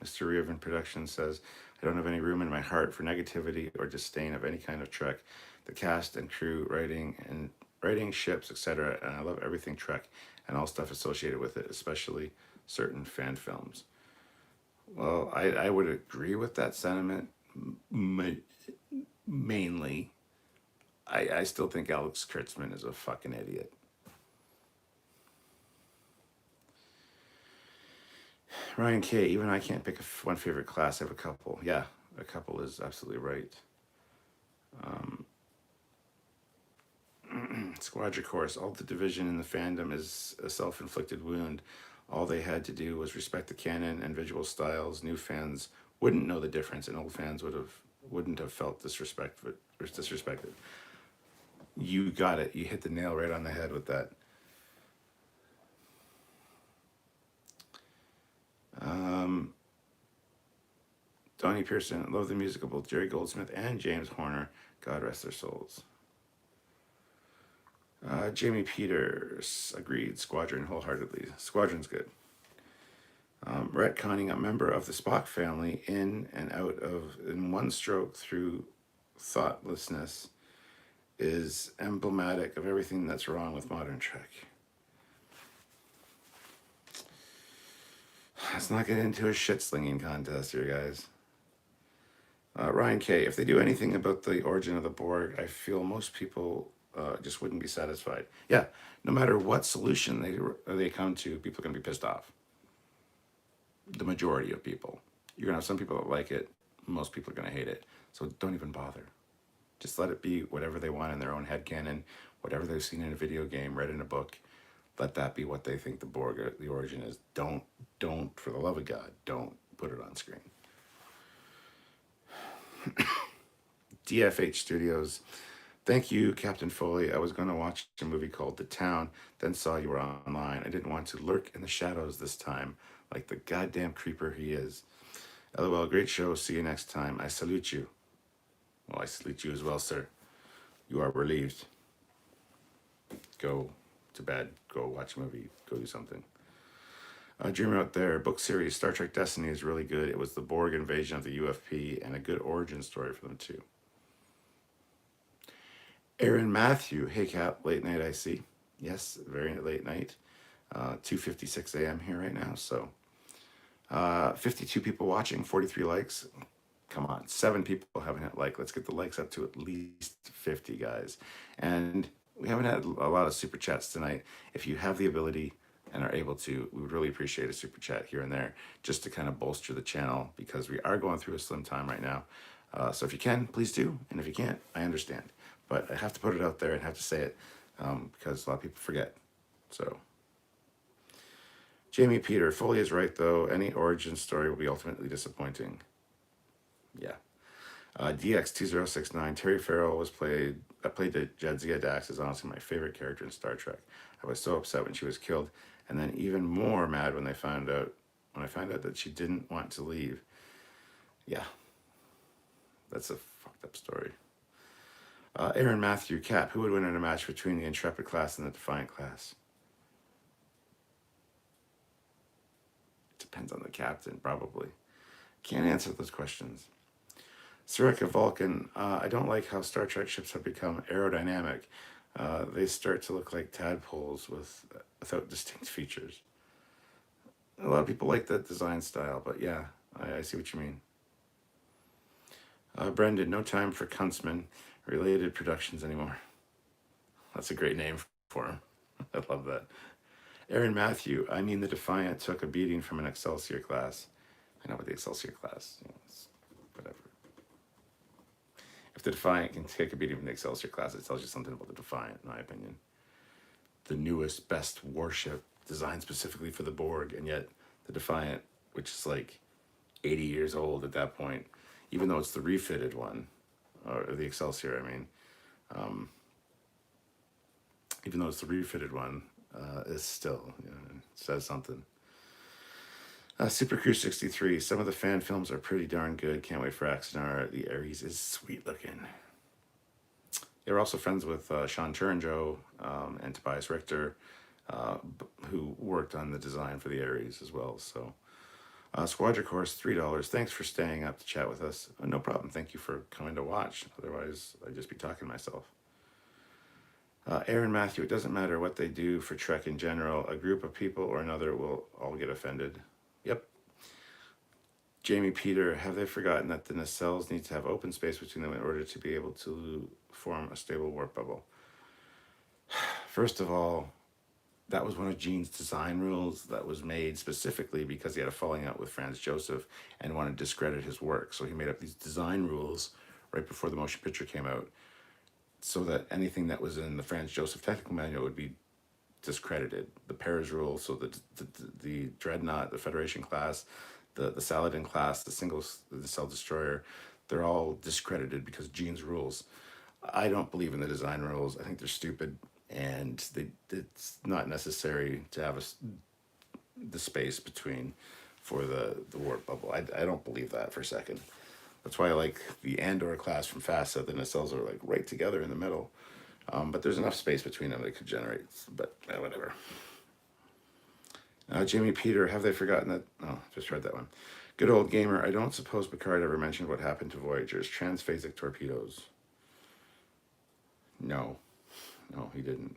Mr. Raven Production says, I don't have any room in my heart for negativity or disdain of any kind of Trek. The cast and crew, writing ships, etc. And I love everything Trek and all stuff associated with it, especially certain fan films. Well, I would agree with that sentiment mainly. I still think Alex Kurtzman is a fucking idiot. Ryan K, even I can't pick one favorite class. I have a couple. Yeah, a couple is absolutely right. Squadron Course, all the division in the fandom is a self-inflicted wound. All they had to do was respect the canon and visual styles. New fans wouldn't know the difference, and old fans wouldn't have felt disrespected. You got it. You hit the nail right on the head with that. Donnie Pearson, love the music of both Jerry Goldsmith and James Horner. God rest their souls. Jamie Peters, agreed. Squadron wholeheartedly. Squadron's good. Retconning a member of the Spock family in and out of in one stroke through thoughtlessness is emblematic of everything that's wrong with modern Trek. Let's not get into a shit slinging contest here, guys. Ryan K. If they do anything about the origin of the Borg, I feel most people just wouldn't be satisfied. Yeah, no matter what solution they come to, people are going to be pissed off. The majority of people. You're going to have some people that like it. Most people are going to hate it. So don't even bother. Just let it be whatever they want in their own headcanon, whatever they've seen in a video game, read in a book. Let that be what they think the Borg, the origin is. Don't, for the love of God, don't put it on screen. DFH Studios. Thank you, Captain Foley. I was going to watch a movie called The Town, then saw you were online. I didn't want to lurk in the shadows this time, like the goddamn creeper he is. LOL, great show. See you next time. I salute you. Well, I salute you as well, sir. You are relieved. Go to bed. Go watch a movie. Go do something. Dreamer out there. Book series Star Trek Destiny is really good. It was the Borg invasion of the UFP and a good origin story for them too. Aaron Matthew. Hey, Cap. Late night, I see. Yes, very late night. 2:56 a.m. here right now. So 52 people watching, 43 likes. Come on, 7 people haven't hit like. Let's get the likes up to at least 50, guys. And we haven't had a lot of super chats tonight. If you have the ability and are able to, we would really appreciate a super chat here and there just to kind of bolster the channel because we are going through a slim time right now. So if you can, please do. And if you can't, I understand. But I have to put it out there and have to say it because a lot of people forget. So, Jamie Peter, Foley is right though. Any origin story will be ultimately disappointing. Yeah. DX2069, Terry Farrell played the Jadzia Dax is honestly my favorite character in Star Trek. I was so upset when she was killed, and then even more mad when I found out that she didn't want to leave. Yeah. That's a fucked up story. Aaron Matthew, Cap, who would win in a match between the Intrepid class and the Defiant class? Depends on the captain, probably. Can't answer those questions. Sureka Vulcan, I don't like how Star Trek ships have become aerodynamic. They start to look like tadpoles without distinct features. A lot of people like that design style, but yeah, I see what you mean. Brendan, no time for Kunstman related productions anymore. That's a great name for him. I love that. Aaron Matthew, I mean the Defiant took a beating from an Excelsior class. I know about the Excelsior class. Whatever. If the Defiant can take a beating from the Excelsior class, it tells you something about the Defiant, in my opinion. The newest, best warship designed specifically for the Borg, and yet the Defiant, which is like 80 years old at that point, even though it's the refitted one, or the Excelsior, I mean, even though it's the refitted one, it still says something. Super Crew 63. Some of the fan films are pretty darn good. Can't wait for Axanar. The Ares is sweet looking. They were also friends with Sean Turanjo and Tobias Richter, who worked on the design for the Ares as well. So, Squadra Course, $3. Thanks for staying up to chat with us. No problem. Thank you for coming to watch. Otherwise, I'd just be talking to myself. Aaron Matthew, it doesn't matter what they do for Trek in general. A group of people or another will all get offended. Yep. Jamie Peter, have they forgotten that the nacelles need to have open space between them in order to be able to form a stable warp bubble? First of all, that was one of Gene's design rules that was made specifically because he had a falling out with Franz Joseph and wanted to discredit his work. So he made up these design rules right before the motion picture came out so that anything that was in the Franz Joseph technical manual would be discredited. The Paris rule, so the Dreadnought, the Federation class, the Saladin class, the cell destroyer, they're all discredited because Gene's rules. I don't believe in the design rules. I think they're stupid, and it's not necessary to have the space between for the warp bubble. I don't believe that for a second. That's why I like the Andor class from FASA. The nacelles are like right together in the middle. But there's enough space between them that could generate, but whatever. Jamie Peter, have they forgotten that? Oh, just read that one. Good old gamer, I don't suppose Picard ever mentioned what happened to Voyager's transphasic torpedoes. No, he didn't.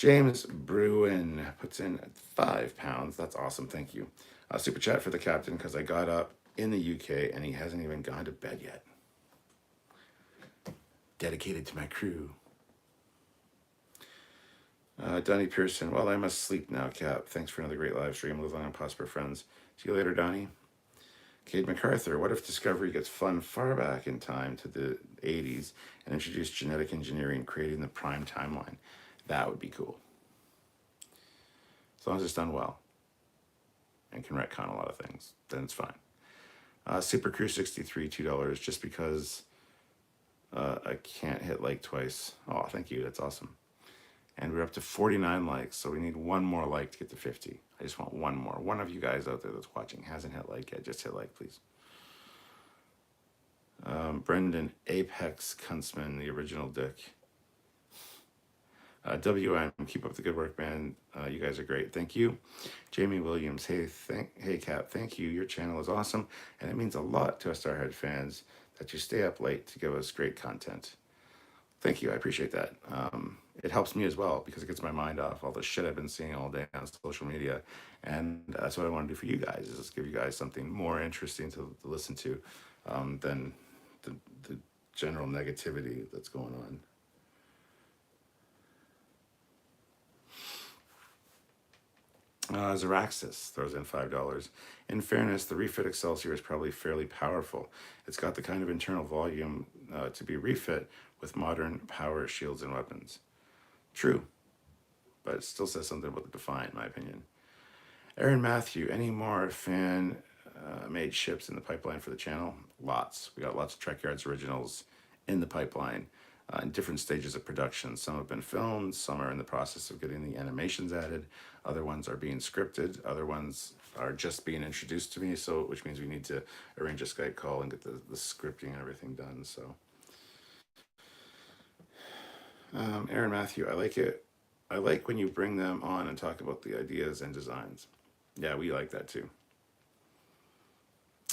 James Bruin puts in £5. That's awesome. Thank you. Super chat for the captain because I got up in the UK and he hasn't even gone to bed yet. Dedicated to my crew. Donnie Pearson. Well, I must sleep now, Cap. Thanks for another great live stream. Live long and prosper, friends. See you later, Donnie. Cade MacArthur. What if Discovery gets flung far back in time to the 80s and introduce genetic engineering, creating the prime timeline? That would be cool. As long as it's done well and can retcon a lot of things, then it's fine. Super Crew 63, $2, just because I can't hit like twice. Oh, thank you. That's awesome. And we're up to 49 likes, so we need one more like to get to 50. I just want one more. One of you guys out there that's watching hasn't hit like yet. Just hit like, please. Brendan Apex Kuntzman, the original Dick. WM, keep up the good work, man. You guys are great. Thank you. Jamie Williams, hey Cap, thank you. Your channel is awesome, and it means a lot to us Starhead fans that you stay up late to give us great content. Thank you. I appreciate that. It helps me as well because it gets my mind off all the shit I've been seeing all day on social media. And that's what I want to do for you guys, is just give you guys something more interesting to listen to than the general negativity that's going on. Zaraxis throws in $5. In fairness, the refit Excelsior is probably fairly powerful. It's got the kind of internal volume to be refit with modern power shields and weapons. True, but it still says something about the Defiant, in my opinion. Aaron Matthew, any more fan made ships in the pipeline for the channel? Lots. We got lots of Trekyards originals in the pipeline in different stages of production. Some have been filmed, some are in the process of getting the animations added, other ones are being scripted, other ones are just being introduced to me, so which means we need to arrange a Skype call and get the scripting and everything done. So Aaron Matthew, I like it. I like when you bring them on and talk about the ideas and designs. Yeah, we like that too.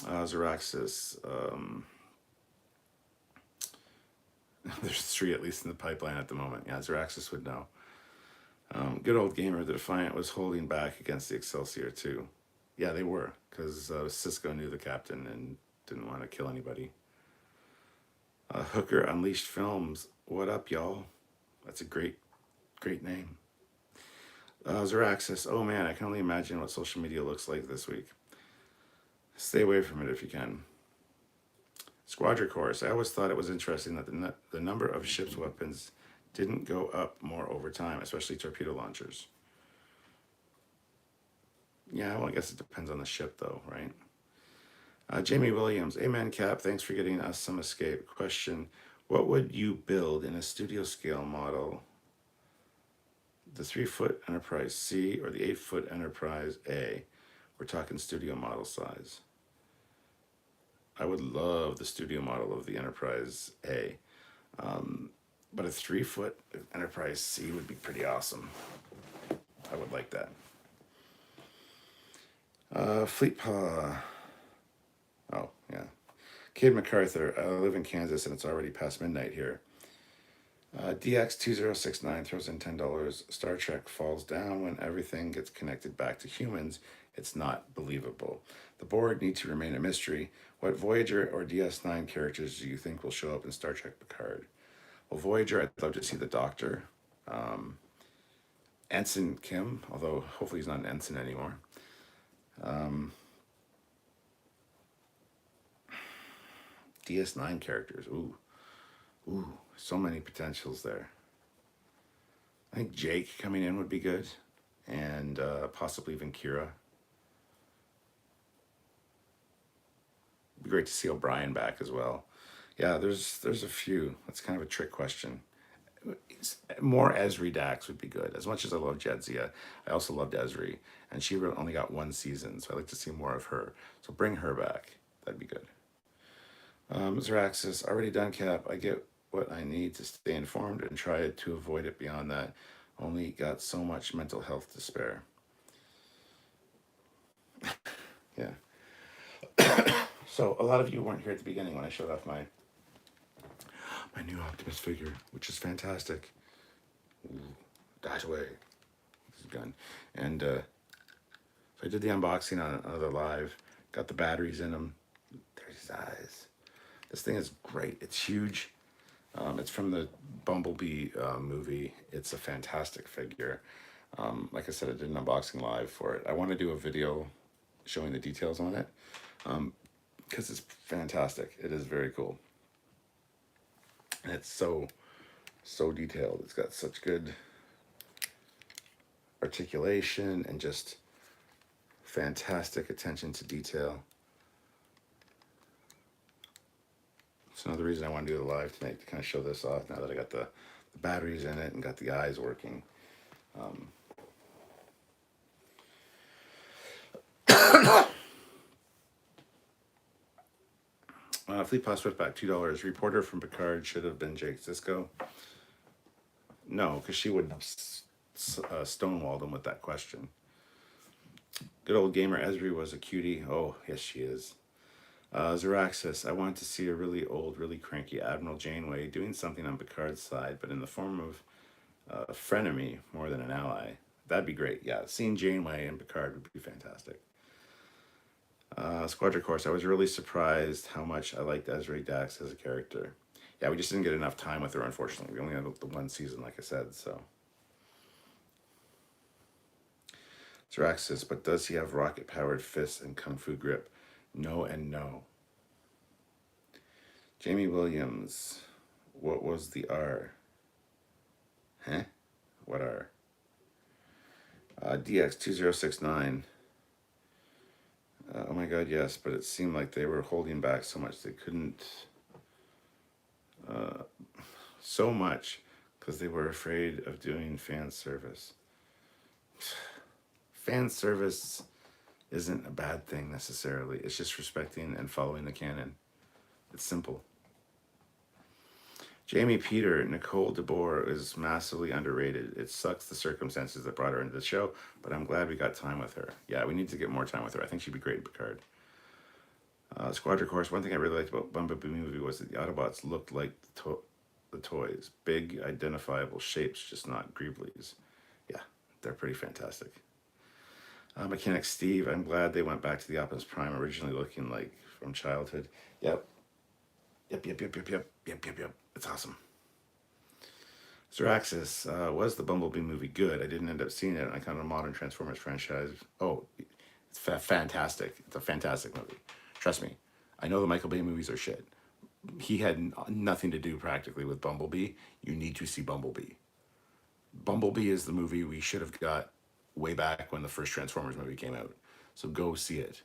Zaraxis, there's 3 at least in the pipeline at the moment. Yeah, Zaraxis would know. Good old gamer, the Defiant was holding back against the Excelsior too. Yeah, they were, because Cisco knew the captain and didn't want to kill anybody. Hooker Unleashed Films, what up, y'all? That's a great name. Zaraxis, oh man, I can only imagine what social media looks like this week. Stay away from it if you can. Squadron Course, I always thought it was interesting that the number of ship's weapons didn't go up more over time, especially torpedo launchers. Yeah, well, I guess it depends on the ship though, right? Jamie Williams, amen Cap, thanks for getting us some escape. Question, what would you build in a studio scale model? The 3-foot Enterprise C or the 8-foot Enterprise A? We're talking studio model size. I would love the studio model of the Enterprise A. But a 3-foot Enterprise C would be pretty awesome. I would like that. Fleet Paw. Oh, yeah. Cade MacArthur, I live in Kansas and it's already past midnight here. DX2069 throws in $10. Star Trek falls down when everything gets connected back to humans. It's not believable. The Borg need to remain a mystery. What Voyager or DS9 characters do you think will show up in Star Trek Picard? Well, Voyager, I'd love to see the Doctor. Ensign Kim, although hopefully he's not an ensign anymore. DS9 characters, ooh, so many potentials there. I think Jake coming in would be good, and possibly even Kira. It'd be great to see O'Brien back as well. Yeah, there's a few. That's kind of a trick question. More Esri Dax would be good. As much as I love Jadzia, I also loved Esri, and she only got 1 season, so I'd like to see more of her. So bring her back. That'd be good. Zaraxis, already done, Cap. I get what I need to stay informed and try to avoid it beyond that. Only got so much mental health to spare. Yeah. So a lot of you weren't here at the beginning when I showed off my new Optimus figure, which is fantastic. Ooh, dash away. This is a gun. And so I did the unboxing on another live. Got the batteries in them. There's his eyes. This thing is great. It's huge. It's from the Bumblebee movie. It's a fantastic figure. Like I said, I did an unboxing live for it. I want to do a video showing the details on it because it's fantastic. It is very cool. And it's so detailed. It's got such good articulation and just fantastic attention to detail. It's another reason I want to do the live tonight, to kind of show this off now that I got the batteries in it and got the eyes working. Fleet Pass Swiftback, $2. Reporter from Picard should have been Jake Sisko. No, because she wouldn't have stonewalled him with that question. Good old gamer Esri was a cutie. Oh, yes, she is. Zeraxis, I want to see a really old, really cranky Admiral Janeway doing something on Picard's side, but in the form of a frenemy more than an ally. That'd be great. Yeah, seeing Janeway and Picard would be fantastic. Squadron Course, I was really surprised how much I liked Ezri Dax as a character. Yeah, we just didn't get enough time with her, unfortunately. We only had the one season, like I said, so. Zeraxis, but does he have rocket-powered fists and kung fu grip? No and no. Jamie Williams, what was the R? Huh? What R? DX2069. Oh my god, yes, but it seemed like they were holding back so much they couldn't. So much because they were afraid of doing fan service. Fan service isn't a bad thing necessarily. It's just respecting and following the canon. It's simple. Jamie Peter, Nicole DeBoer is massively underrated. It sucks the circumstances that brought her into the show, but I'm glad we got time with her. Yeah, we need to get more time with her. I think she'd be great in Picard. Squadron Course, one thing I really liked about Bumblebee movie was that the Autobots looked like the toys. Big, identifiable shapes, just not Greeblies. Yeah, they're pretty fantastic. Mechanic Steve, I'm glad they went back to the Optimus Prime originally looking like from childhood. Yep. It's awesome. Zeraxis, was the Bumblebee movie good? I didn't end up seeing it. I kind of a modern Transformers franchise. Oh, it's fantastic. It's a fantastic movie. Trust me. I know the Michael Bay movies are shit. He had nothing to do practically with Bumblebee. You need to see Bumblebee. Bumblebee is the movie we should have got way back when the first Transformers movie came out. So go see it.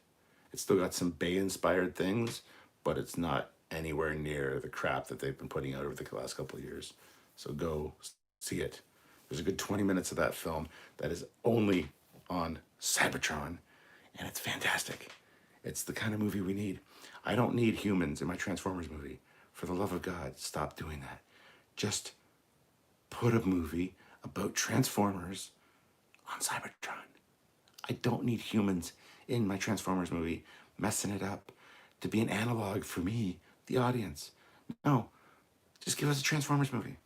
It's still got some Bay-inspired things, but it's not anywhere near the crap that they've been putting out over the last couple of years. So go see it. There's a good 20 minutes of that film that is only on Cybertron, and it's fantastic. It's the kind of movie we need. I don't need humans in my Transformers movie. For the love of God, stop doing that. Just put a movie about Transformers on Cybertron. I don't need humans in my Transformers movie messing it up to be an analog for me, the audience. No, just give us a Transformers movie.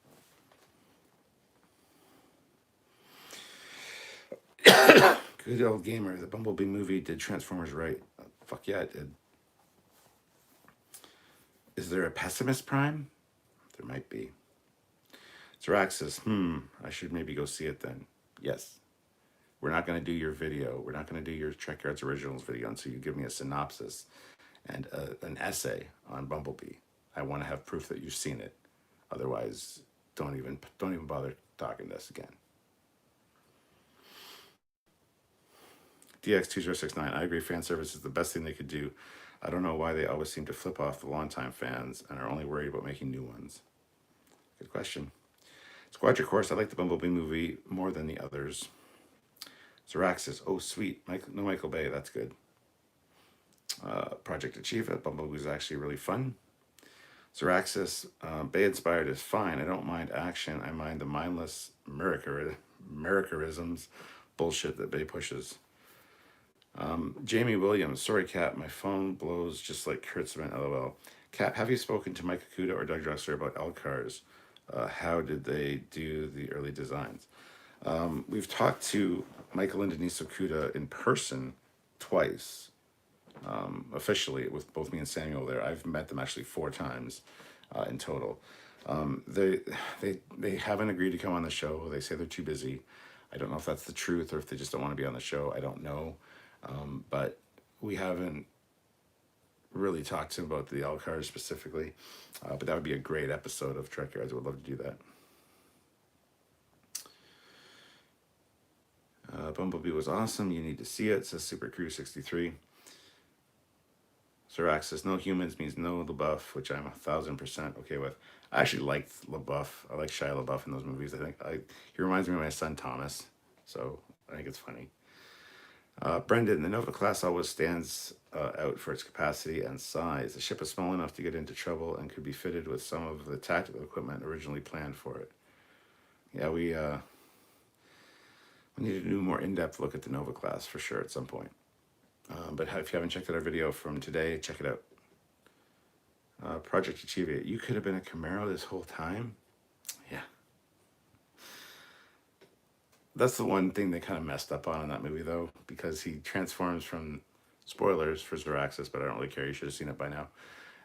Good old gamer, the Bumblebee movie did Transformers right. Fuck yeah, it did. Is there a pessimist Prime? There might be. Zeraxis, I should maybe go see it then. Yes. We're not going to do your video. We're not going to do your Trekyards Originals video until you give me a synopsis and an essay on Bumblebee. I want to have proof that you've seen it. Otherwise, don't even bother talking to us again. DX2069, I agree, fan service is the best thing they could do. I don't know why they always seem to flip off the longtime fans and are only worried about making new ones. Good question. Squadron Course, I like the Bumblebee movie more than the others. Zeraxis, oh sweet, no Michael Bay, that's good. Project Achieva, Bumblebee was actually really fun. Zeraxis, Bay-inspired is fine. I don't mind action. I mind the mindless Americanisms bullshit that Bay pushes. Jamie Williams, sorry Kat, my phone blows just like Kurtzman, lol. Kat, have you spoken to Mike Okuda or Doug Drexler about L-Cars? How did they do the early designs? We've talked to Michael and Denise Okuda in person twice, officially, with both me and Samuel there. I've met them actually 4 times in total. They they haven't agreed to come on the show. They say they're too busy. I don't know if that's the truth or if they just don't want to be on the show. I don't know, but we haven't really talked to them about the Elcars specifically. But that would be a great episode of Trekyards. I would love to do that. Bumblebee was awesome. You need to see it, says Super Crew 63. Sirac says no humans means no LaBeouf, which I'm 1,000% okay with. I actually liked LaBeouf. I like Shia LaBeouf in those movies. He reminds me of my son Thomas, so I think it's funny. Brendan, the Nova class always stands out for its capacity and size. The ship is small enough to get into trouble and could be fitted with some of the tactical equipment originally planned for it. Yeah, we need to do a more in-depth look at the Nova class for sure at some point. But if you haven't checked out our video from today, check it out. Project Achieve It. You could have been a Camaro this whole time? Yeah. That's the one thing they kind of messed up on in that movie, though, because he transforms from, spoilers for Zeraxis, but I don't really care. You should have seen it by now.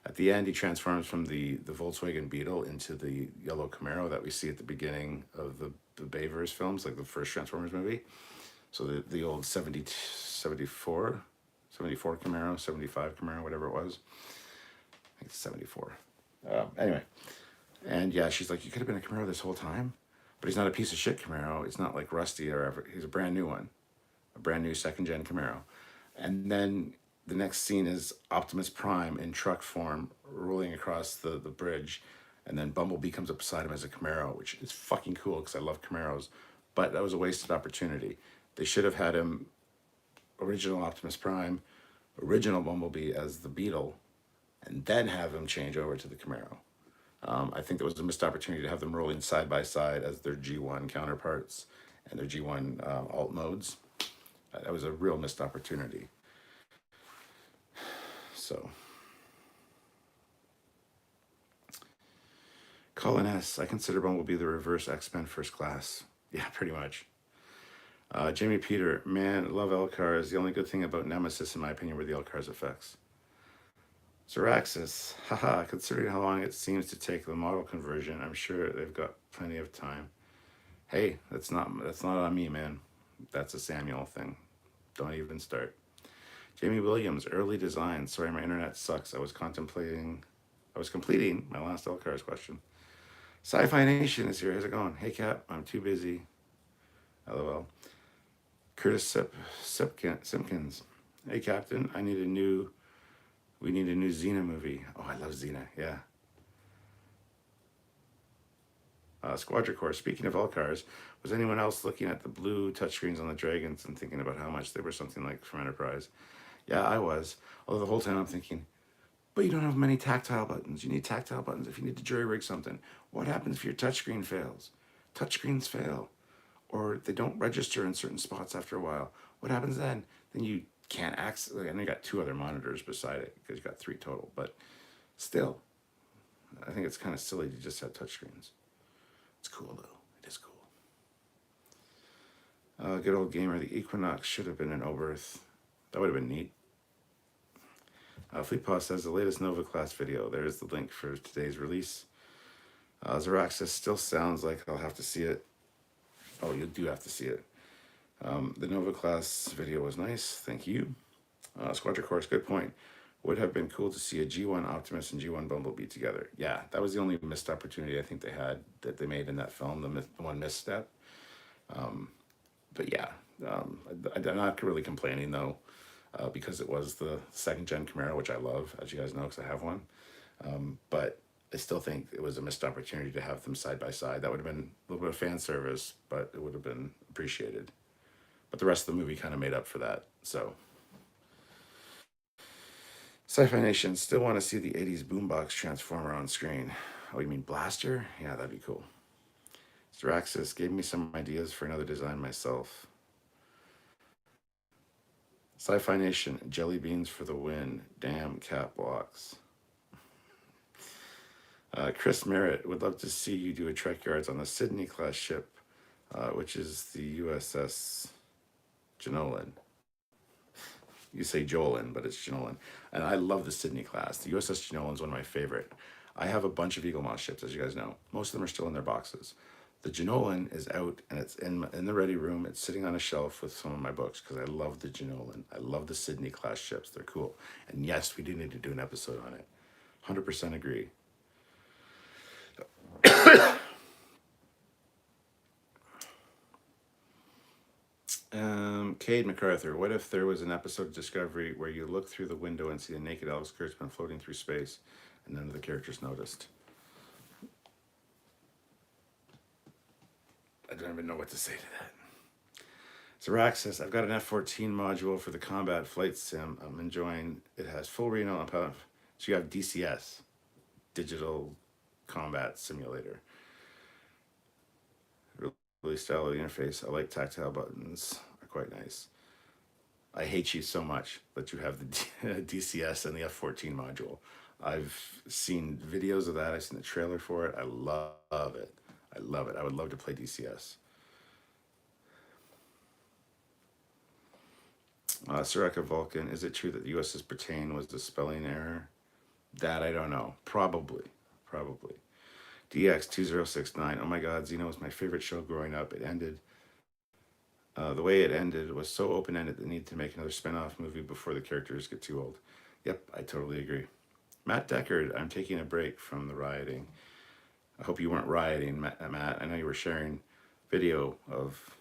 At the end, he transforms from the Volkswagen Beetle into the yellow Camaro that we see at the beginning of the Bayverse films, like the first Transformers movie. So the old 74 Camaro, 75 Camaro, whatever it was. I think it's 74. Anyway. And yeah, she's like, you could have been a Camaro this whole time? But he's not a piece of shit Camaro. It's not like Rusty or ever. He's a brand new one. A brand new second-gen Camaro. And then the next scene is Optimus Prime in truck form rolling across the bridge. And then Bumblebee comes up beside him as a Camaro, which is fucking cool because I love Camaros. But that was a wasted opportunity. They should have had him, original Optimus Prime, original Bumblebee as the Beetle, and then have him change over to the Camaro. I think there was a missed opportunity to have them rolling side by side as their G1 counterparts and their G1 alt modes. That was a real missed opportunity. So, Colin S. I consider Bumblebee the reverse X-Men First Class. Yeah, pretty much. Jamie Peter, man, love Elcars. The only good thing about Nemesis, in my opinion, were the Elcars effects. Zeraxis, haha, considering how long it seems to take the model conversion, I'm sure they've got plenty of time. Hey, that's not on me, man. That's a Samuel thing. Don't even start. Jamie Williams, early design. Sorry, my internet sucks. I was completing my last Elcars question. Sci-Fi Nation is here. How's it going? Hey, Cap, I'm too busy. LOL. Curtis Simpkins. Hey, Captain, we need a new Xena movie. Oh, I love Xena, yeah. Squadron Corps, speaking of Elcars, was anyone else looking at the blue touchscreens on the Dragons and thinking about how much they were something like from Enterprise? Yeah, I was. Although the whole time I'm thinking, but you don't have many tactile buttons. You need tactile buttons if you need to jury rig something. What happens if your touchscreen fails? Touchscreens fail. Or they don't register in certain spots after a while. What happens then? Then you can't access, and you got 2 other monitors beside it because you got 3 total. But still, I think it's kind of silly to just have touchscreens. It's cool though. It is cool. Good old gamer. The Equinox should have been an Oberth. That would have been neat. Fleetpaw says the latest Nova class video. There's the link for today's release. Zeraxis still sounds like I'll have to see it. Oh, you do have to see it. The Nova class video was nice. Thank you. Squadron Course, good point. Would have been cool to see a G1 Optimus and G1 Bumblebee together. Yeah, that was the only missed opportunity I think they had that they made in that film, the one misstep. But yeah, I'm not really complaining though, because it was the second gen Camaro, which I love, as you guys know, because I have one. But I still think it was a missed opportunity to have them side by side. That would have been a little bit of fan service, but it would have been appreciated. But the rest of the movie kind of made up for that. So, Sci-Fi Nation, still want to see the 80s boombox transformer on screen. Oh, you mean Blaster? Yeah, that'd be cool. Zeraxis gave me some ideas for another design myself. Sci-Fi Nation, jelly beans for the win. Damn cat blocks. Chris Merritt, would love to see you do a Trekyards on the Sydney class ship which is the USS Jenolan. You say Jolin, but it's Jenolan. And I love the Sydney class. The USS Jenolan is one of my favorite. I have a bunch of Eagle Moss ships, as you guys know. Most of them are still in their boxes. The Jenolan is out and it's in the ready room. It's sitting on a shelf with some of my books because I love the Jenolan. I love the Sydney class ships. They're cool. And yes, we do need to do an episode on it. 100% agree. Cade MacArthur, what if there was an episode of Discovery where you look through the window and see a naked Alex Kurtzman floating through space and none of the characters noticed? I don't even know what to say to that. Zaraxis, I've got an F-14 module for the combat flight sim. I'm enjoying. It has full Reno and power. So you have DCS, Digital Combat Simulator. Really stylish interface. I like tactile buttons. Are quite nice. I hate you so much that you have the DCS and the F-14 module. I've seen videos of that. I've seen the trailer for it. I love it. I love it. I would love to play DCS. Soraka Vulcan, is it true that the USS Britain was a spelling error? That I don't know. Probably. DX2069. Oh my god, Xeno was my favorite show growing up. It ended. The way it ended was so open-ended they need to make another spin-off movie before the characters get too old. Yep, I totally agree. Matt Deckard, I'm taking a break from the rioting. I hope you weren't rioting, Matt. I know you were sharing video of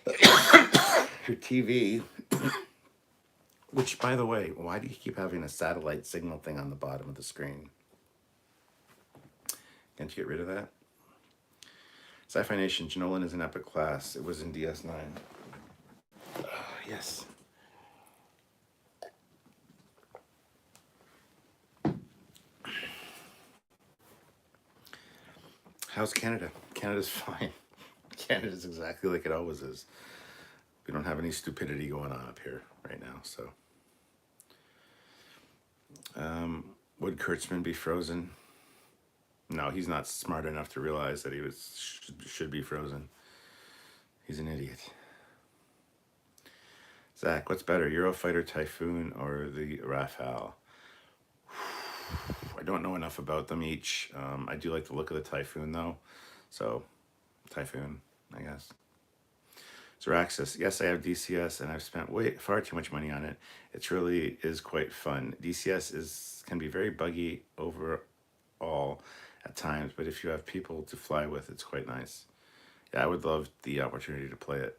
your TV. Which, by the way, why do you keep having a satellite signal thing on the bottom of the screen? Can't you get rid of that? Sci-Fi Nation, Jenolan is an epic class. It was in DS9. Yes. How's Canada? Canada's fine. Canada's exactly like it always is. We don't have any stupidity going on up here right now, so. Would Kurtzman be frozen? No, he's not smart enough to realize that he should be frozen. He's an idiot. Zach, what's better, Eurofighter Typhoon or the Rafale? I don't know enough about them each. I do like the look of the Typhoon, though. So, Typhoon, I guess. Zaraxis, yes, I have DCS, and I've spent far too much money on it. It really is quite fun. DCS can be very buggy overall at times, but if you have people to fly with, it's quite nice. Yeah, I would love the opportunity to play it.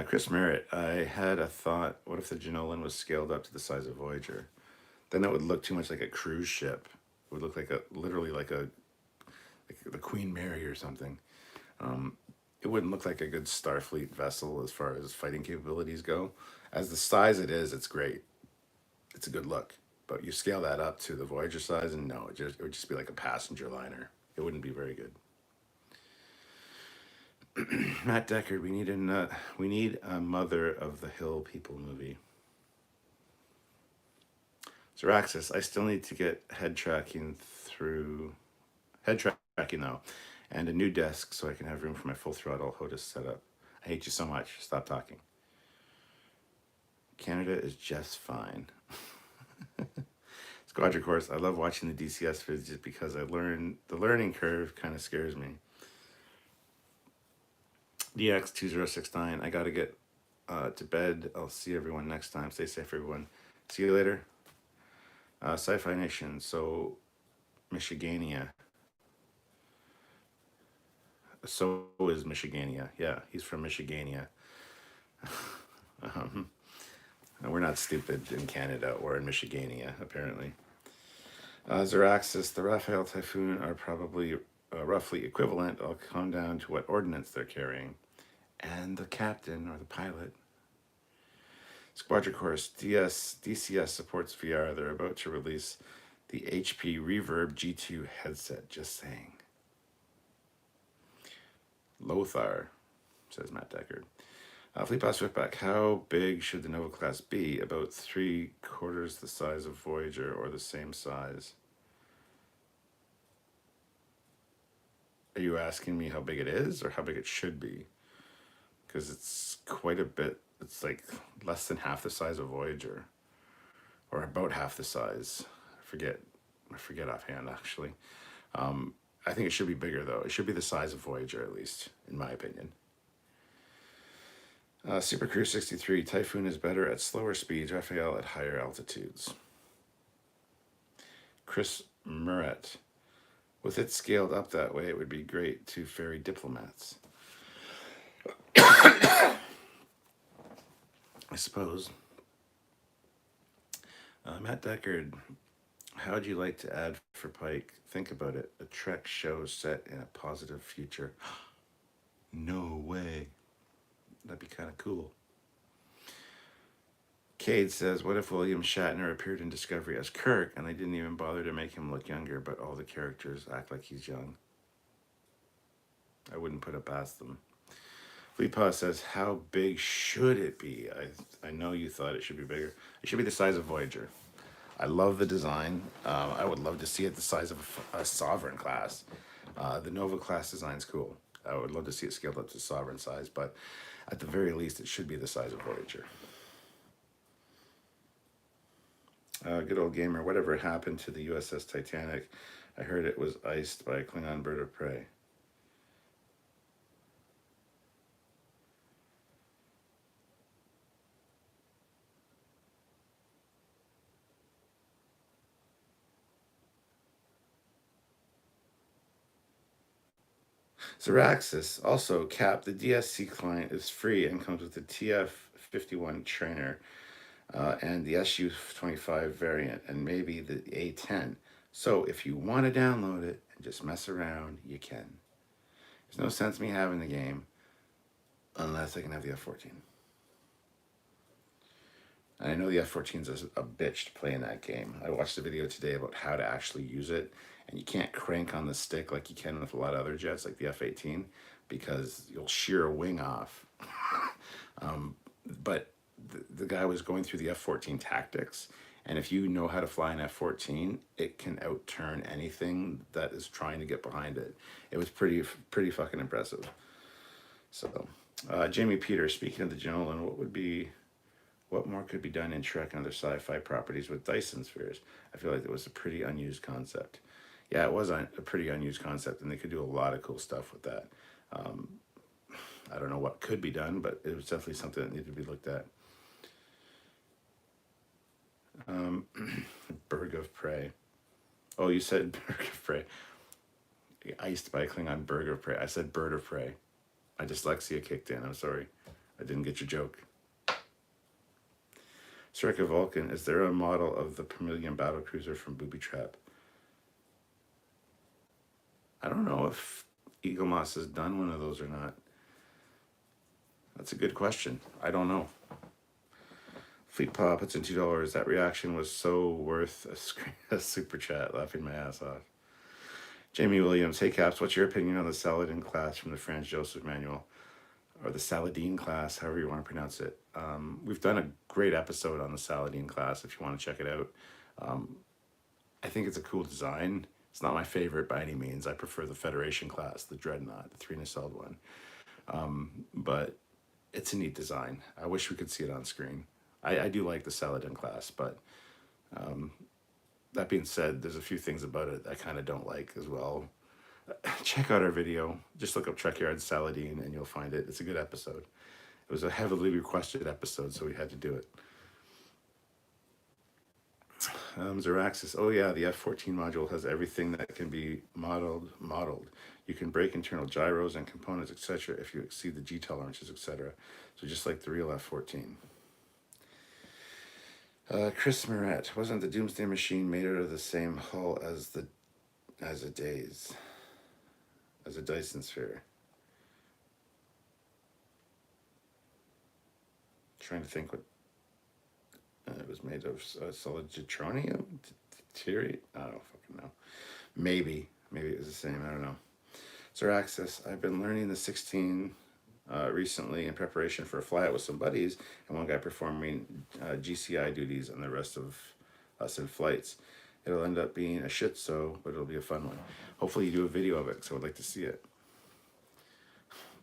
Chris Merritt, I had a thought, what if the Jenolan was scaled up to the size of Voyager? Then that would look too much like a cruise ship. It would look like literally like the Queen Mary or something. It wouldn't look like a good Starfleet vessel as far as fighting capabilities go. As the size it is, it's great. It's a good look. But you scale that up to the Voyager size, and no, it would just be like a passenger liner. It wouldn't be very good. Matt Deckard, we need a Mother of the Hill People movie. Zaraxis, I still need to get head tracking though, and a new desk so I can have room for my full throttle HOTAS setup. I hate you so much. Stop talking. Canada is just fine. Squadron Course, I love watching the DCS vids just because the learning curve kind of scares me. DX2069, I gotta get to bed. I'll see everyone next time. Stay safe, everyone. See you later. Sci-Fi Nation, so Michigania. So is Michigania. Yeah, he's from Michigania. We're not stupid in Canada or in Michigania, apparently. Zaraxis, the Raphael Typhoon are probably roughly equivalent. I'll come down to what ordnance they're carrying. And the captain or the pilot. Squadron Course, DCS supports VR. They're about to release the HP Reverb G2 headset, just saying. Lothar, says Matt Deckard. Fleetpass Swiftback, how big should the Nova class be? About 3/4 the size of Voyager or the same size? Are you asking me how big it is or how big it should be? Because it's quite a bit. It's like less than half the size of Voyager, or about half the size. Forget, I forget offhand actually. I think it should be bigger though. It should be the size of Voyager at least, in my opinion. Super Crew 63, Typhoon is better at slower speeds, Raphael at higher altitudes. Chris Muret, with it scaled up that way, it would be great to ferry diplomats. I suppose. Matt Deckard, how'd you like to add for Pike? Think about it. A Trek show set in a positive future. No way. That'd be kind of cool. Cade says, what if William Shatner appeared in Discovery as Kirk and they didn't even bother to make him look younger, but all the characters act like he's young? I wouldn't put it past them. Fleetpaw says, how big should it be? I know you thought it should be bigger. It should be the size of Voyager. I love the design. I would love to see it the size of a Sovereign class. The Nova class design's cool. I would love to see it scaled up to Sovereign size, but at the very least, it should be the size of Voyager. Good old gamer, whatever happened to the USS Titanic? I heard it was iced by a Klingon bird of prey. Zeraxis, also, Cap, the DSC client is free and comes with the TF51 trainer and the SU25 variant and maybe the A10. So if you want to download it and just mess around, you can. There's no sense me having the game unless I can have the F14. And I know the F14 is a bitch to play in that game. I watched a video today about how to actually use it, and you can't crank on the stick like you can with a lot of other jets, like the F-18, because you'll shear a wing off. But the guy was going through the F-14 tactics, and if you know how to fly an F-14, it can outturn anything that is trying to get behind it. It was pretty fucking impressive. So, Jamie Peters, speaking of the Genolan, what more could be done in Trek and other sci-fi properties with Dyson spheres? I feel like it was a pretty unused concept. Yeah, it was a pretty unused concept, and they could do a lot of cool stuff with that. I don't know what could be done, but it was definitely something that needed to be looked at. Bird of Prey. Oh, you said Bird of Prey. Iced by Klingon Bird of Prey. I said Bird of Prey. My dyslexia kicked in. I'm sorry. I didn't get your joke. Circa Vulcan, is there a model of the Permillion battlecruiser from Booby Trap? I don't know if Eagle Moss has done one of those or not. That's a good question. I don't know. Fleet Paw puts in $2. That reaction was so worth a super chat, laughing my ass off. Jamie Williams, hey Caps, what's your opinion on the Saladin class from the Franz Joseph manual? Or the Saladin class, however you want to pronounce it. We've done a great episode on the Saladin class if you want to check it out. I think it's a cool design. It's not my favorite by any means. I prefer the Federation class, the Dreadnought, the 3 nacelled one. But it's a neat design. I wish we could see it on screen. I do like the Saladin class, but that being said, there's a few things about it I kind of don't like as well. Check out our video. Just look up Trekyards Saladin and you'll find it. It's a good episode. It was a heavily requested episode, so we had to do it. Zeraxis. Oh yeah, the F-14 module has everything that can be modeled. You can break internal gyros and components, etc. if you exceed the G tolerances, etc. So just like the real F-14. Chris Muret. Wasn't the Doomsday Machine made out of the same hull as a Dyson sphere? Trying to think what it was made of. Solid deuteronium? Deuterium? I don't fucking know. Maybe it was the same. I don't know. Zeraxis. I've been learning the 16 recently in preparation for a flyout with some buddies, and one guy performing GCI duties and the rest of us in flights. It'll end up being a shit show, but it'll be a fun one. Hopefully you do a video of it, because I would like to see it.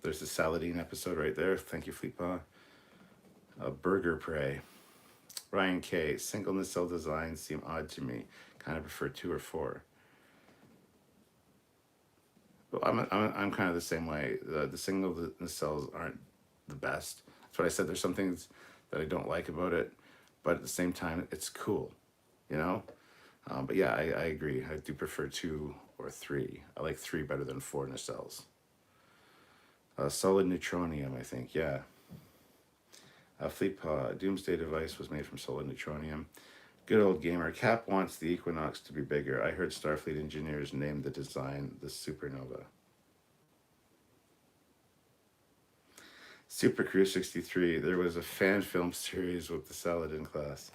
There's the Saladin episode right there. Thank you, Fleetpaw. Burger Prey. Ryan K. Single nacelle designs seem odd to me. Kind of prefer 2 or 4. Well, I'm kind of the same way. The single nacelles aren't the best. That's what I said. There's some things that I don't like about it, but at the same time, it's cool, you know? But yeah, I agree. I do prefer 2 or 3. I like 3 better than 4 nacelles. Solid neutronium, I think, yeah. Fleetpaw, Doomsday device was made from solid neutronium. Good old gamer. Cap wants the Equinox to be bigger. I heard Starfleet engineers named the design the Supernova. Super Crew 63. There was a fan film series with the Saladin class.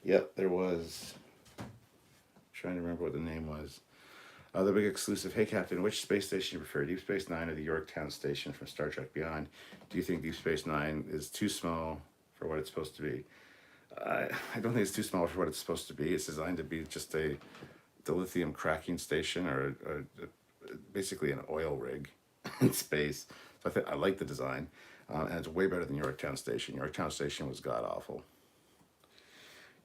Yep, there was. Trying to remember what the name was. The big exclusive. Hey, Captain, which space station do you prefer, Deep Space Nine or the Yorktown station from Star Trek Beyond? Do you think Deep Space Nine is too small for what it's supposed to be? I don't think it's too small for what it's supposed to be. It's designed to be just the lithium cracking station, or basically an oil rig in space. So I like the design, and it's way better than Yorktown Station. Yorktown Station was god awful.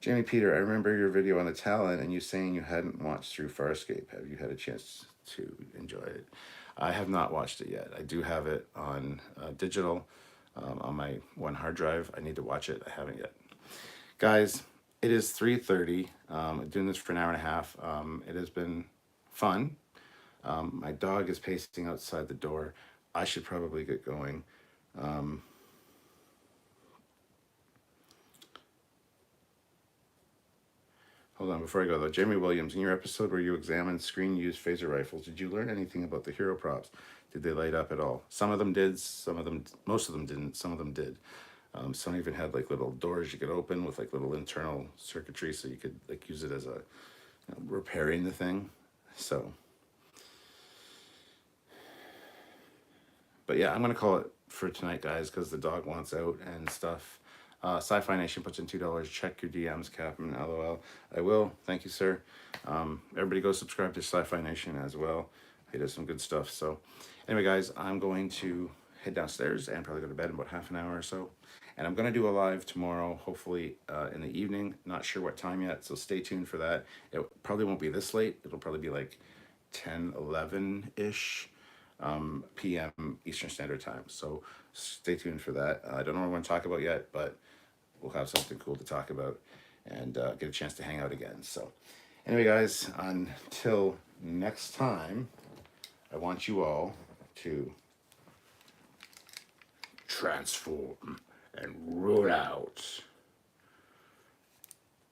Jamie Peter, I remember your video on the Talon and you saying you hadn't watched through Farscape. Have you had a chance to enjoy it? I have not watched it yet. I do have it on digital on my one hard drive. I need to watch it. I haven't yet. Guys, it is 3:30. I'm doing this for an hour and a half. It has been fun. My dog is pacing outside the door. I should probably get going. Hold on, before I go though, Jeremy Williams, in your episode where you examined screen-used phaser rifles, did you learn anything about the hero props? Did they light up at all? Some of them did, most of them didn't, some of them did. Some even had like little doors you could open with like little internal circuitry, so you could like use it as a repairing the thing. So, but yeah, I'm gonna call it for tonight, guys, because the dog wants out and stuff. Sci-Fi Nation puts in $2. Check your DMs, Captain. LOL. I will. Thank you, sir. Everybody go subscribe to Sci-Fi Nation as well. He does some good stuff. So anyway, guys, I'm going to head downstairs and probably go to bed in about half an hour or so. And I'm going to do a live tomorrow, hopefully in the evening. Not sure what time yet, so stay tuned for that. It probably won't be this late. It'll probably be like 10, 11-ish. p.m. Eastern Standard Time. So stay tuned for that. I don't know what I'm going to talk about yet, but we'll have something cool to talk about and get a chance to hang out again. So anyway, guys, until next time, I want you all to transform and roll out.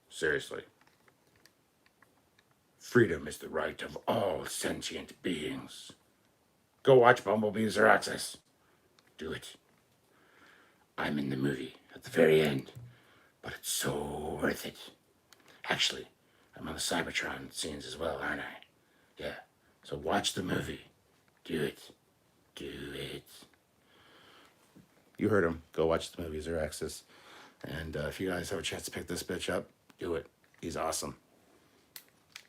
Seriously. Freedom is the right of all sentient beings. Go watch Bumblebee or Access. Do it. I'm in the movie at the very end, but it's so worth it. Actually, I'm on the Cybertron scenes as well, aren't I? Yeah. So watch the movie. Do it. Do it. You heard him. Go watch the movies or Access. And if you guys have a chance to pick this bitch up, do it. He's awesome.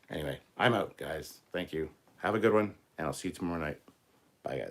Anyway, I'm out, guys. Thank you. Have a good one, and I'll see you tomorrow night. Bye, guys.